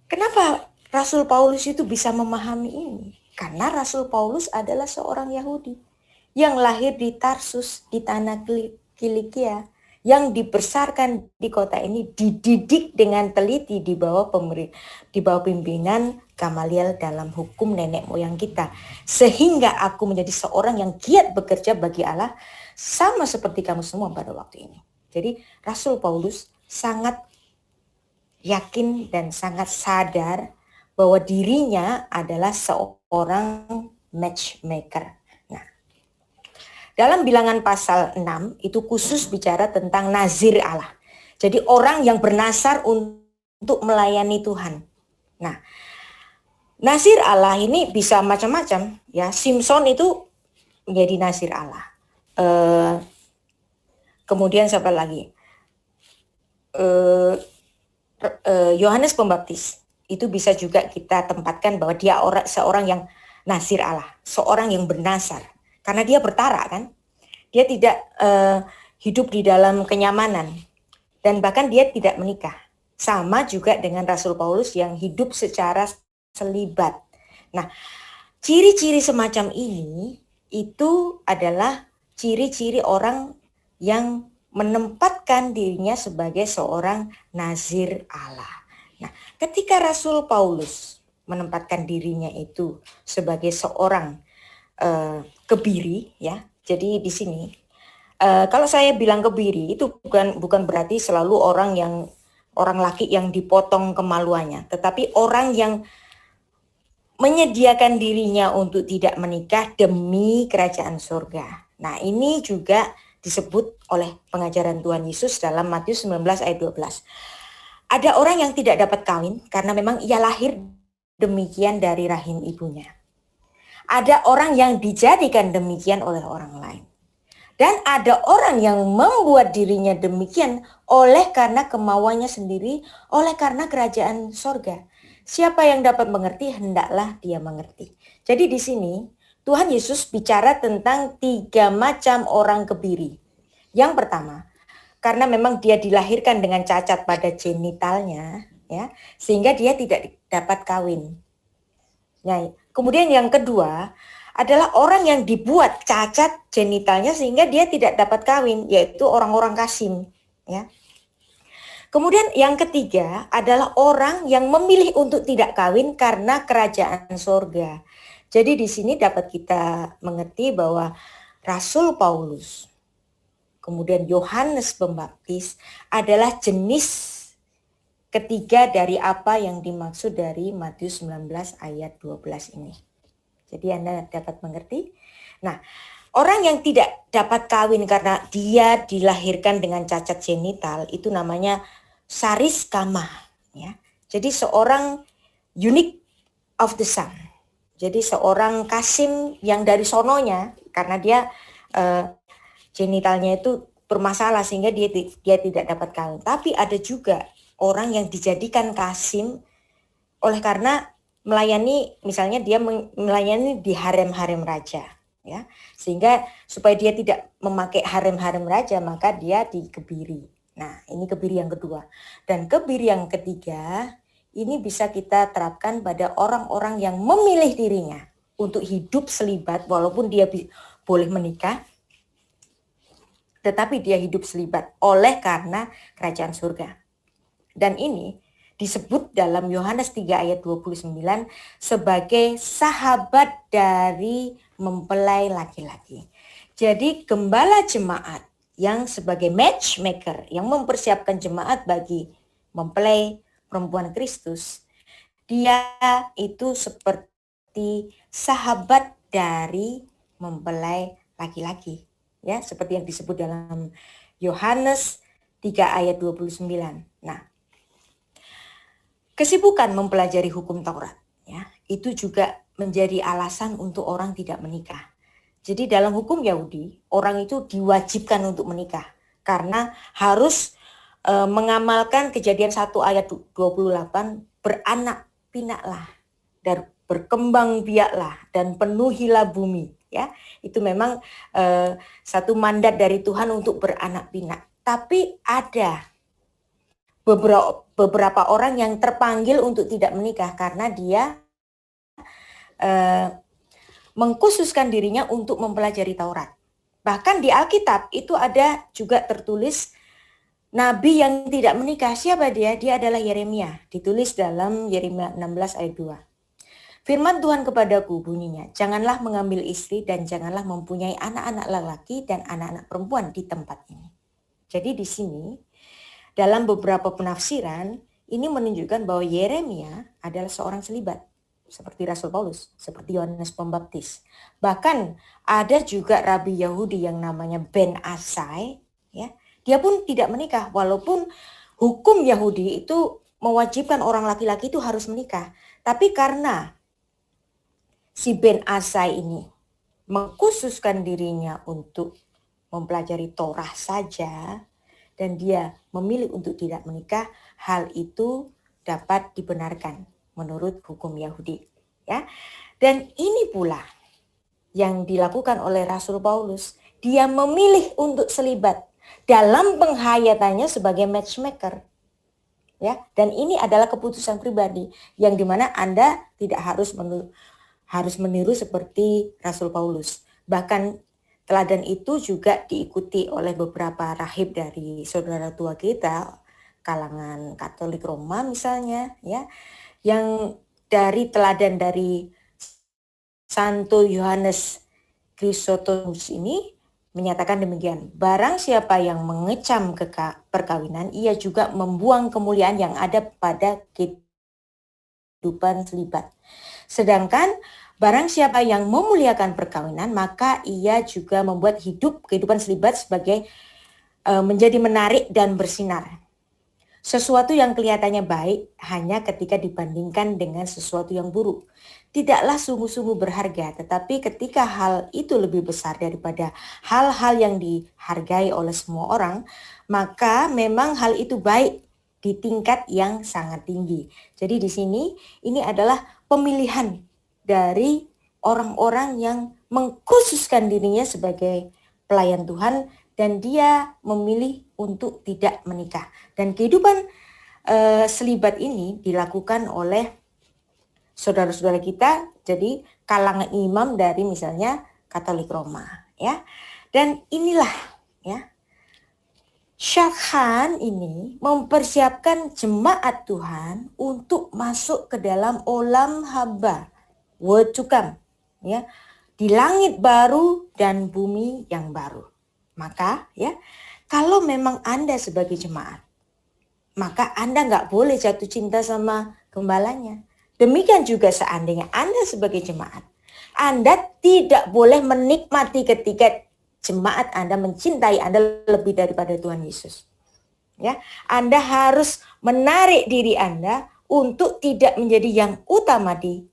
Kenapa Rasul Paulus itu bisa memahami ini? Karena Rasul Paulus adalah seorang Yahudi yang lahir di Tarsus di tanah Kilikia, yang dibesarkan di kota ini, dididik dengan teliti di bawah pimpinan Gamaliel dalam hukum nenek moyang kita, sehingga aku menjadi seorang yang giat bekerja bagi Allah sama seperti kamu semua pada waktu ini. Jadi Rasul Paulus sangat yakin dan sangat sadar bahwa dirinya adalah seorang matchmaker. Nah, dalam Bilangan pasal 6 itu khusus bicara tentang nazir Allah. Jadi orang yang bernazar untuk melayani Tuhan. Nah, nazir Allah ini bisa macam-macam ya. Simson itu menjadi nazir Allah. Kemudian siapa lagi? Yohanes Pembaptis itu bisa juga kita tempatkan bahwa dia seorang yang nazir Allah, seorang yang bernazar, karena dia bertara kan, dia tidak hidup di dalam kenyamanan dan bahkan dia tidak menikah. Sama juga dengan Rasul Paulus yang hidup secara selibat. Nah, ciri-ciri semacam ini itu adalah ciri-ciri orang yang menempatkan dirinya sebagai seorang nazir Allah. Nah, ketika Rasul Paulus menempatkan dirinya itu sebagai seorang kebiri, ya. Jadi di sini kalau saya bilang kebiri itu bukan berarti selalu orang laki yang dipotong kemaluannya, tetapi orang yang menyediakan dirinya untuk tidak menikah demi kerajaan surga. Nah, ini juga disebut oleh pengajaran Tuhan Yesus dalam Matius 19 ayat 12. Ada orang yang tidak dapat kawin karena memang ia lahir demikian dari rahim ibunya. Ada orang yang dijadikan demikian oleh orang lain. Dan ada orang yang membuat dirinya demikian oleh karena kemauannya sendiri, oleh karena kerajaan sorga. Siapa yang dapat mengerti, hendaklah dia mengerti. Jadi di sini Tuhan Yesus bicara tentang 3 macam orang kebiri. Yang pertama, karena memang dia dilahirkan dengan cacat pada genitalnya, ya, sehingga dia tidak dapat kawin. Nah, kemudian yang kedua adalah orang yang dibuat cacat genitalnya sehingga dia tidak dapat kawin, yaitu orang-orang kasim, ya. Kemudian yang ketiga adalah orang yang memilih untuk tidak kawin karena kerajaan surga. Jadi di sini dapat kita mengerti bahwa Rasul Paulus, kemudian Yohanes Pembaptis adalah jenis ketiga dari apa yang dimaksud dari Matius 19 ayat 12 ini. Jadi Anda dapat mengerti. Nah, orang yang tidak dapat kawin karena dia dilahirkan dengan cacat genital itu namanya saris kamah, ya. Jadi seorang unique of the son. Jadi seorang kasim yang dari sononya karena dia genitalnya itu bermasalah sehingga dia tidak dapat kawin. Tapi ada juga orang yang dijadikan kasim oleh karena melayani, misalnya dia melayani di harem-harem raja, ya, sehingga supaya dia tidak memakai harem-harem raja maka dia dikebiri. Nah, ini kebiri yang kedua. Dan kebiri yang ketiga ini bisa kita terapkan pada orang-orang yang memilih dirinya untuk hidup selibat walaupun dia boleh menikah, tetapi dia hidup selibat oleh karena kerajaan surga. Dan ini disebut dalam Yohanes 3 ayat 29 sebagai sahabat dari mempelai laki-laki. Jadi gembala jemaat yang sebagai matchmaker yang mempersiapkan jemaat bagi mempelai perempuan Kristus, dia itu seperti sahabat dari mempelai laki-laki, ya, seperti yang disebut dalam Yohanes 3 ayat 29. Nah, kesibukan mempelajari hukum Taurat, ya, itu juga menjadi alasan untuk orang tidak menikah. Jadi dalam hukum Yahudi, orang itu diwajibkan untuk menikah karena harus mengamalkan Kejadian 1 ayat 28, beranak pinaklah dan berkembang biaklah dan penuhilah bumi, ya. Itu memang satu mandat dari Tuhan untuk beranak pinak. Tapi ada beberapa orang yang terpanggil untuk tidak menikah karena dia mengkhususkan dirinya untuk mempelajari Taurat. Bahkan di Alkitab itu ada juga tertulis nabi yang tidak menikah. Siapa dia? Dia adalah Yeremia. Ditulis dalam Yeremia 16 ayat 2. Firman Tuhan kepadaku bunyinya, janganlah mengambil istri dan janganlah mempunyai anak-anak lelaki dan anak-anak perempuan di tempat ini. Jadi di sini dalam beberapa penafsiran ini menunjukkan bahwa Yeremia adalah seorang selibat. Seperti Rasul Paulus, seperti Yohanes Pembaptis. Bahkan ada juga rabi Yahudi yang namanya Ben Asai, ya. Dia pun tidak menikah walaupun hukum Yahudi itu mewajibkan orang laki-laki itu harus menikah. Tapi karena si Ben Asai ini mengkhususkan dirinya untuk mempelajari Torah saja dan dia memilih untuk tidak menikah, hal itu dapat dibenarkan menurut hukum Yahudi, ya. Dan ini pula yang dilakukan oleh Rasul Paulus. Dia memilih untuk selibat dalam penghayatannya sebagai matchmaker, ya. Dan ini adalah keputusan pribadi yang dimana Anda tidak harus meniru seperti Rasul Paulus. Bahkan teladan itu juga diikuti oleh beberapa rahib dari saudara tua kita, kalangan Katolik Roma misalnya, ya, yang dari teladan dari Santo Yohanes Chrysostomus ini menyatakan demikian, barang siapa yang mengecam perkawinan, ia juga membuang kemuliaan yang ada pada kehidupan selibat. Sedangkan barang siapa yang memuliakan perkawinan, maka ia juga membuat hidup kehidupan selibat sebagai menjadi menarik dan bersinar. Sesuatu yang kelihatannya baik hanya ketika dibandingkan dengan sesuatu yang buruk. Tidaklah sungguh-sungguh berharga, tetapi ketika hal itu lebih besar daripada hal-hal yang dihargai oleh semua orang, maka memang hal itu baik di tingkat yang sangat tinggi. Jadi di sini ini adalah pemilihan dari orang-orang yang mengkhususkan dirinya sebagai pelayan Tuhan dan dia memilih untuk tidak menikah. Dan kehidupan selibat ini dilakukan oleh saudara-saudara kita, jadi kalangan imam dari misalnya Katolik Roma, ya. Dan inilah, ya, Syakhan ini mempersiapkan jemaat Tuhan untuk masuk ke dalam olam haba, word to come, ya, di langit baru dan bumi yang baru. Maka ya, kalau memang Anda sebagai jemaat, maka Anda nggak boleh jatuh cinta sama gembalanya. Demikian juga seandainya Anda sebagai jemaat, Anda tidak boleh menikmati ketika jemaat Anda mencintai Anda lebih daripada Tuhan Yesus. Ya, Anda harus menarik diri Anda untuk tidak menjadi yang utama di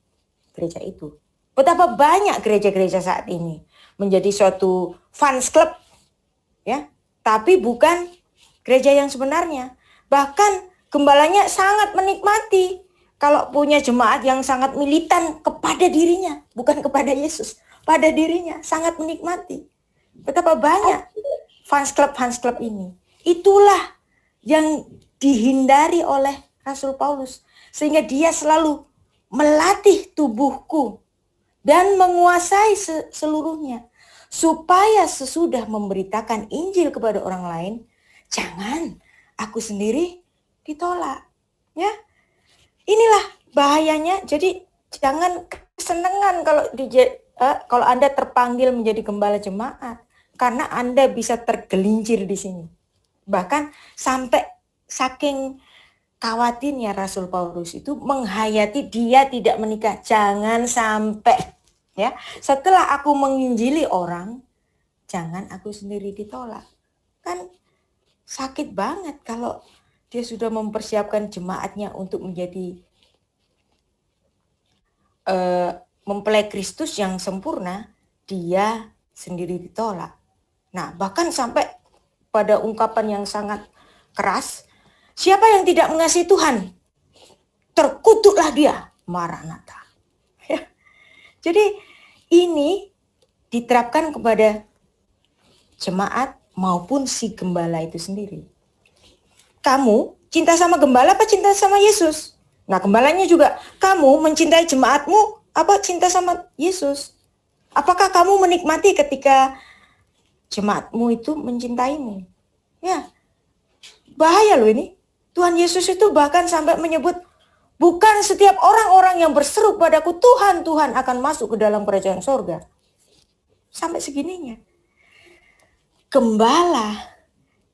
gereja itu. Betapa banyak gereja-gereja saat ini menjadi suatu fans club, ya, tapi bukan gereja yang sebenarnya. Bahkan gembalanya sangat menikmati kalau punya jemaat yang sangat militan kepada dirinya, bukan kepada Yesus, pada dirinya, sangat menikmati. Betapa banyak fans club ini. Itulah yang dihindari oleh Rasul Paulus, sehingga dia selalu melatih tubuhku dan menguasai seluruhnya, supaya sesudah memberitakan Injil kepada orang lain, jangan aku sendiri ditolak. Ya, inilah bahayanya. Jadi jangan kesenangan kalau Anda terpanggil menjadi gembala jemaat, karena Anda bisa tergelincir di sini. Bahkan sampai saking khawatirnya Rasul Paulus itu menghayati dia tidak menikah. Jangan sampai, ya, setelah aku menginjili orang, jangan aku sendiri ditolak. Kan sakit banget kalau dia sudah mempersiapkan jemaatnya untuk menjadi mempelai Kristus yang sempurna, dia sendiri ditolak. Nah, bahkan sampai pada ungkapan yang sangat keras, siapa yang tidak mengasihi Tuhan, terkutuklah dia, Maranatha. Ya. Jadi ini diterapkan kepada jemaat maupun si gembala itu sendiri. Kamu cinta sama gembala apa cinta sama Yesus? Nah, gembalanya juga, kamu mencintai jemaatmu apa cinta sama Yesus? Apakah kamu menikmati ketika jemaatmu itu mencintaimu? Ya, bahaya loh ini. Tuhan Yesus itu bahkan sampai menyebut, bukan setiap orang-orang yang berseru padaku, Tuhan, Tuhan, akan masuk ke dalam kerajaan sorga. Sampai segininya. Gembala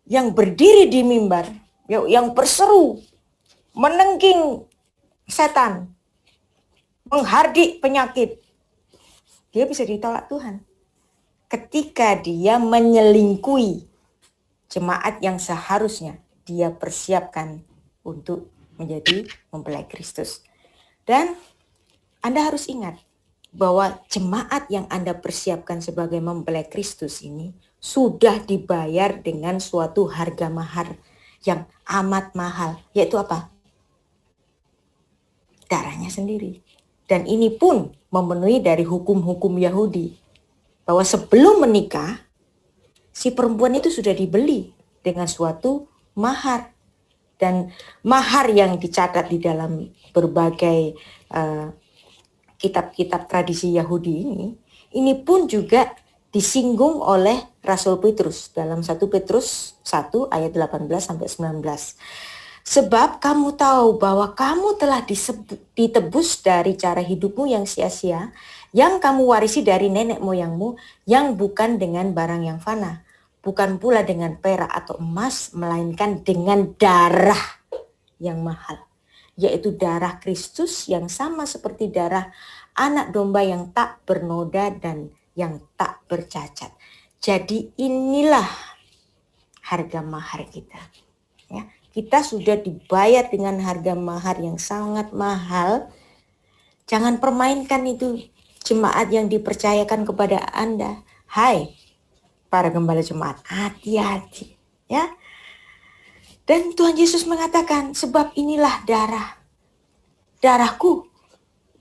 yang berdiri di mimbar, yang berseru, menengking setan, menghardik penyakit, dia bisa ditolak Tuhan. Ketika dia menyelingkuhi jemaat yang seharusnya dia persiapkan untuk menjadi mempelai Kristus. Dan Anda harus ingat bahwa jemaat yang Anda persiapkan sebagai mempelai Kristus ini sudah dibayar dengan suatu harga mahar yang amat mahal. Yaitu apa? Darahnya sendiri. Dan ini pun memenuhi dari hukum-hukum Yahudi. Bahwa sebelum menikah, si perempuan itu sudah dibeli dengan suatu mahar. Dan mahar yang dicatat di dalam berbagai kitab-kitab tradisi Yahudi ini pun juga disinggung oleh Rasul Petrus dalam 1 Petrus 1 ayat 18 sampai 19. Sebab kamu tahu bahwa kamu telah ditebus dari cara hidupmu yang sia-sia, yang kamu warisi dari nenek moyangmu, yang bukan dengan barang yang fana, bukan pula dengan perak atau emas, melainkan dengan darah yang mahal, yaitu darah Kristus yang sama seperti darah anak domba yang tak bernoda dan yang tak bercacat. Jadi inilah harga mahar kita. Ya, kita sudah dibayar dengan harga mahar yang sangat mahal. Jangan permainkan itu jemaat yang dipercayakan kepada Anda. Hai, para gembala jemaat, hati-hati, ya. Dan Tuhan Yesus mengatakan, sebab inilah darahku,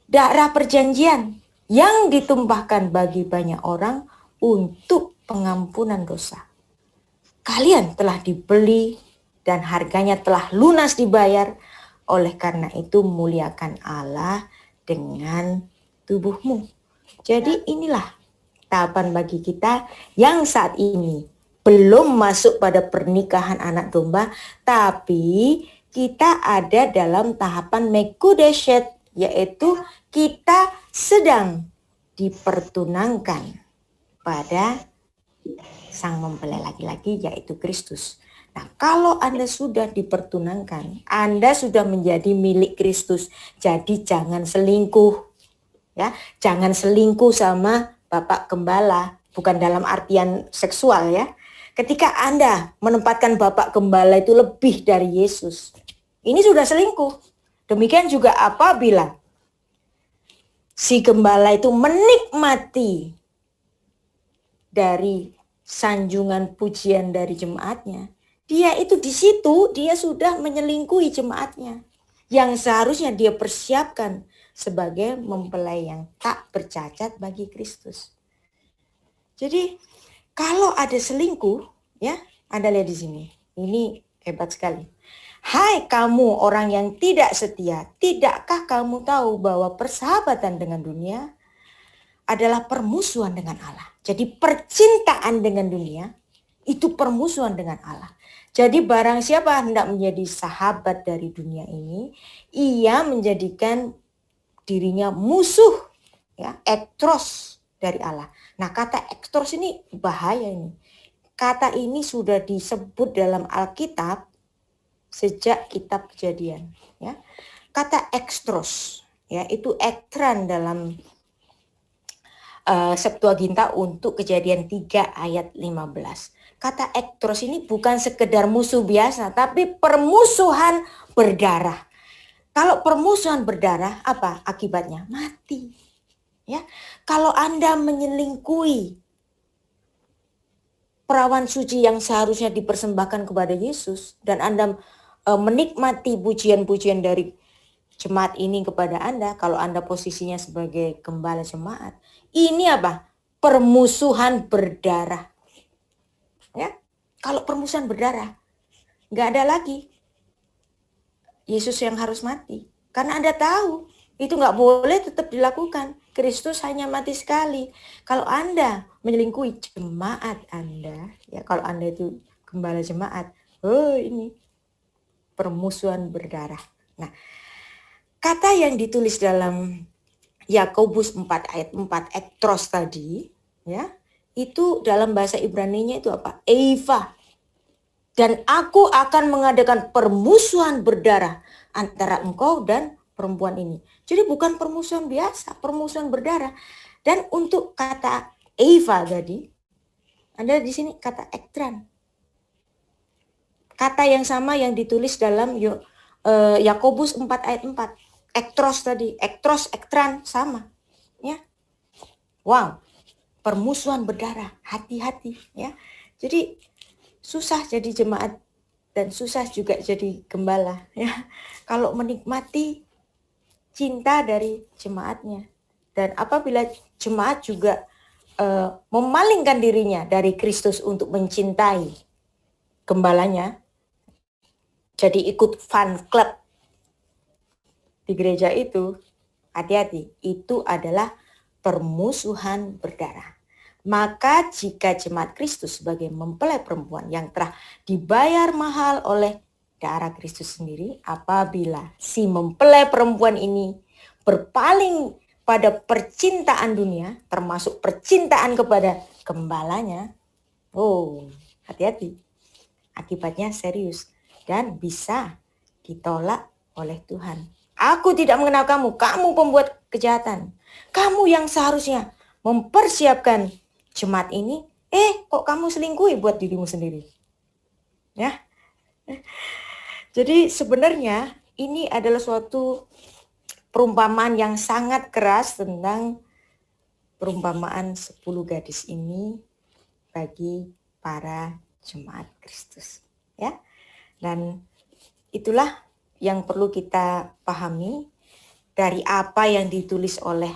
darah perjanjian yang ditumpahkan bagi banyak orang untuk pengampunan dosa. Kalian telah dibeli dan harganya telah lunas dibayar. Oleh karena itu muliakan Allah dengan tubuhmu. Jadi inilah tahapan bagi kita yang saat ini belum masuk pada pernikahan anak domba, tapi kita ada dalam tahapan Mekudeshet, yaitu kita sedang dipertunangkan pada sang mempelai laki-laki, yaitu Kristus. Nah, kalau Anda sudah dipertunangkan, Anda sudah menjadi milik Kristus. Jadi jangan selingkuh, ya. Jangan selingkuh sama Bapak Gembala, bukan dalam artian seksual ya. Ketika Anda menempatkan Bapak Gembala itu lebih dari Yesus, ini sudah selingkuh. Demikian juga apabila si gembala itu menikmati dari sanjungan pujian dari jemaatnya, dia itu di situ dia sudah menyelingkuhi jemaatnya yang seharusnya dia persiapkan sebagai mempelai yang tak bercacat bagi Kristus. Jadi kalau ada selingkuh, ya, Anda lihat di sini. Ini hebat sekali. Hai kamu orang yang tidak setia, tidakkah kamu tahu bahwa persahabatan dengan dunia adalah permusuhan dengan Allah? Jadi percintaan dengan dunia itu permusuhan dengan Allah. Jadi barang siapa hendak menjadi sahabat dari dunia ini, ia menjadikan dirinya musuh, ya, ektros dari Allah. Nah, kata ektros ini bahaya ini. Kata ini sudah disebut dalam Alkitab sejak kitab Kejadian, ya. Kata ekstros, ya, itu ektran dalam Septuaginta untuk Kejadian 3 ayat 15. Kata ektros ini bukan sekedar musuh biasa, tapi permusuhan berdarah. Kalau permusuhan berdarah, apa akibatnya? Mati. Ya, kalau Anda menyelingkuhi perawan suci yang seharusnya dipersembahkan kepada Yesus dan Anda menikmati pujian-pujian dari jemaat ini kepada Anda, kalau Anda posisinya sebagai gembala jemaat, ini apa? Permusuhan berdarah. Ya, kalau permusuhan berdarah, nggak ada lagi Yesus yang harus mati, karena Anda tahu itu nggak boleh tetap dilakukan. Kristus hanya mati sekali. Kalau Anda menyelingkuhi jemaat Anda, ya, kalau Anda itu gembala jemaat, oh ini permusuhan berdarah. Nah, kata yang ditulis dalam Yakobus 4 ayat 4 ektros tadi, ya, itu dalam bahasa Ibrani-nya itu apa? Eva. Dan aku akan mengadakan permusuhan berdarah antara engkau dan perempuan ini. Jadi bukan permusuhan biasa, permusuhan berdarah. Dan untuk kata Eva tadi, ada di sini kata ektran. Kata yang sama yang ditulis dalam Yakobus 4 ayat 4. Ektros tadi, ektros, ektran sama. Ya. Wow. Permusuhan berdarah, hati-hati, ya. Jadi susah jadi jemaat dan susah juga jadi gembala, ya. Kalau menikmati cinta dari jemaatnya. Dan apabila jemaat juga memalingkan dirinya dari Kristus untuk mencintai gembalanya, jadi ikut fan club di gereja itu, hati-hati, itu adalah permusuhan berdarah. Maka jika jemaat Kristus sebagai mempelai perempuan yang telah dibayar mahal oleh darah Kristus sendiri, apabila si mempelai perempuan ini berpaling pada percintaan dunia, termasuk percintaan kepada gembalanya, oh, hati-hati, akibatnya serius dan bisa ditolak oleh Tuhan. Aku tidak mengenal kamu, kamu pembuat kejahatan. Kamu yang seharusnya mempersiapkan jemaat ini, kok kamu selingkuhi buat dirimu sendiri. Ya. Jadi sebenarnya ini adalah suatu perumpamaan yang sangat keras tentang perumpamaan 10 gadis ini bagi para jemaat Kristus. Ya. Dan itulah yang perlu kita pahami dari apa yang ditulis oleh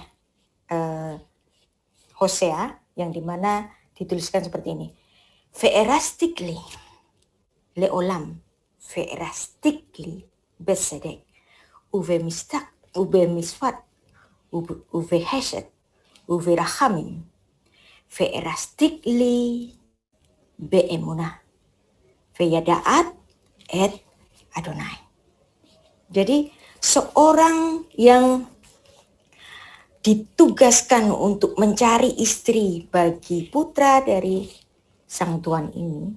Hosea, yang dimana dituliskan seperti ini. Ve'erastikli leolam, ve'erastikli besedek, uve mistak, uve misfat, uve hesed, uve rahamim, ve'erastikli be'emunah, ve'yadaat et Adonai. Jadi seorang yang ditugaskan untuk mencari istri bagi putra dari sang tuan ini,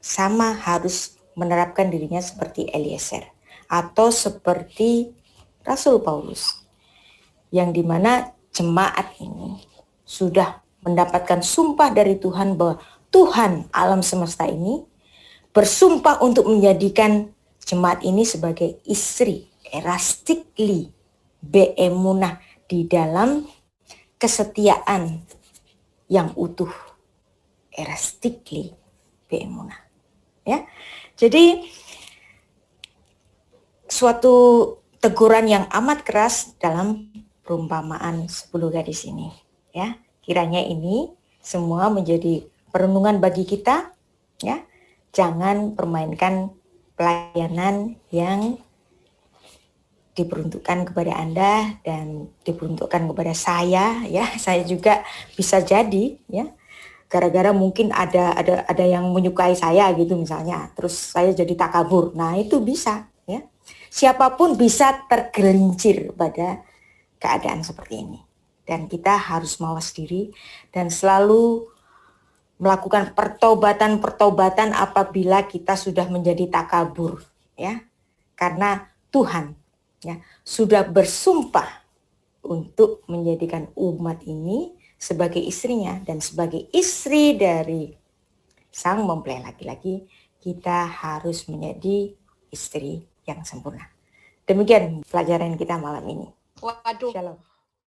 sama harus menerapkan dirinya seperti Eliezer atau seperti Rasul Paulus, yang dimana jemaat ini sudah mendapatkan sumpah dari Tuhan bahwa Tuhan alam semesta ini bersumpah untuk menjadikan jemaat ini sebagai istri, erastikli, beemunah, di dalam kesetiaan yang utuh, erastikli, beemunah. Ya, jadi suatu teguran yang amat keras dalam perumpamaan 10 gadis ini. Ya, kiranya ini semua menjadi perenungan bagi kita. Ya, jangan permainkan pelayanan yang diperuntukkan kepada Anda dan diperuntukkan kepada saya. Ya, saya juga bisa jadi, ya, gara-gara mungkin ada yang menyukai saya gitu misalnya, terus saya jadi takabur. Nah, itu bisa, ya. Siapapun bisa tergelincir pada keadaan seperti ini. Dan kita harus mawas diri dan selalu melakukan pertobatan apabila kita sudah menjadi takabur, ya. Karena Tuhan, ya, sudah bersumpah untuk menjadikan umat ini sebagai istrinya, dan sebagai istri dari sang mempelai laki-laki, kita harus menjadi istri yang sempurna. Demikian pelajaran kita malam ini. Waduh. Shalom.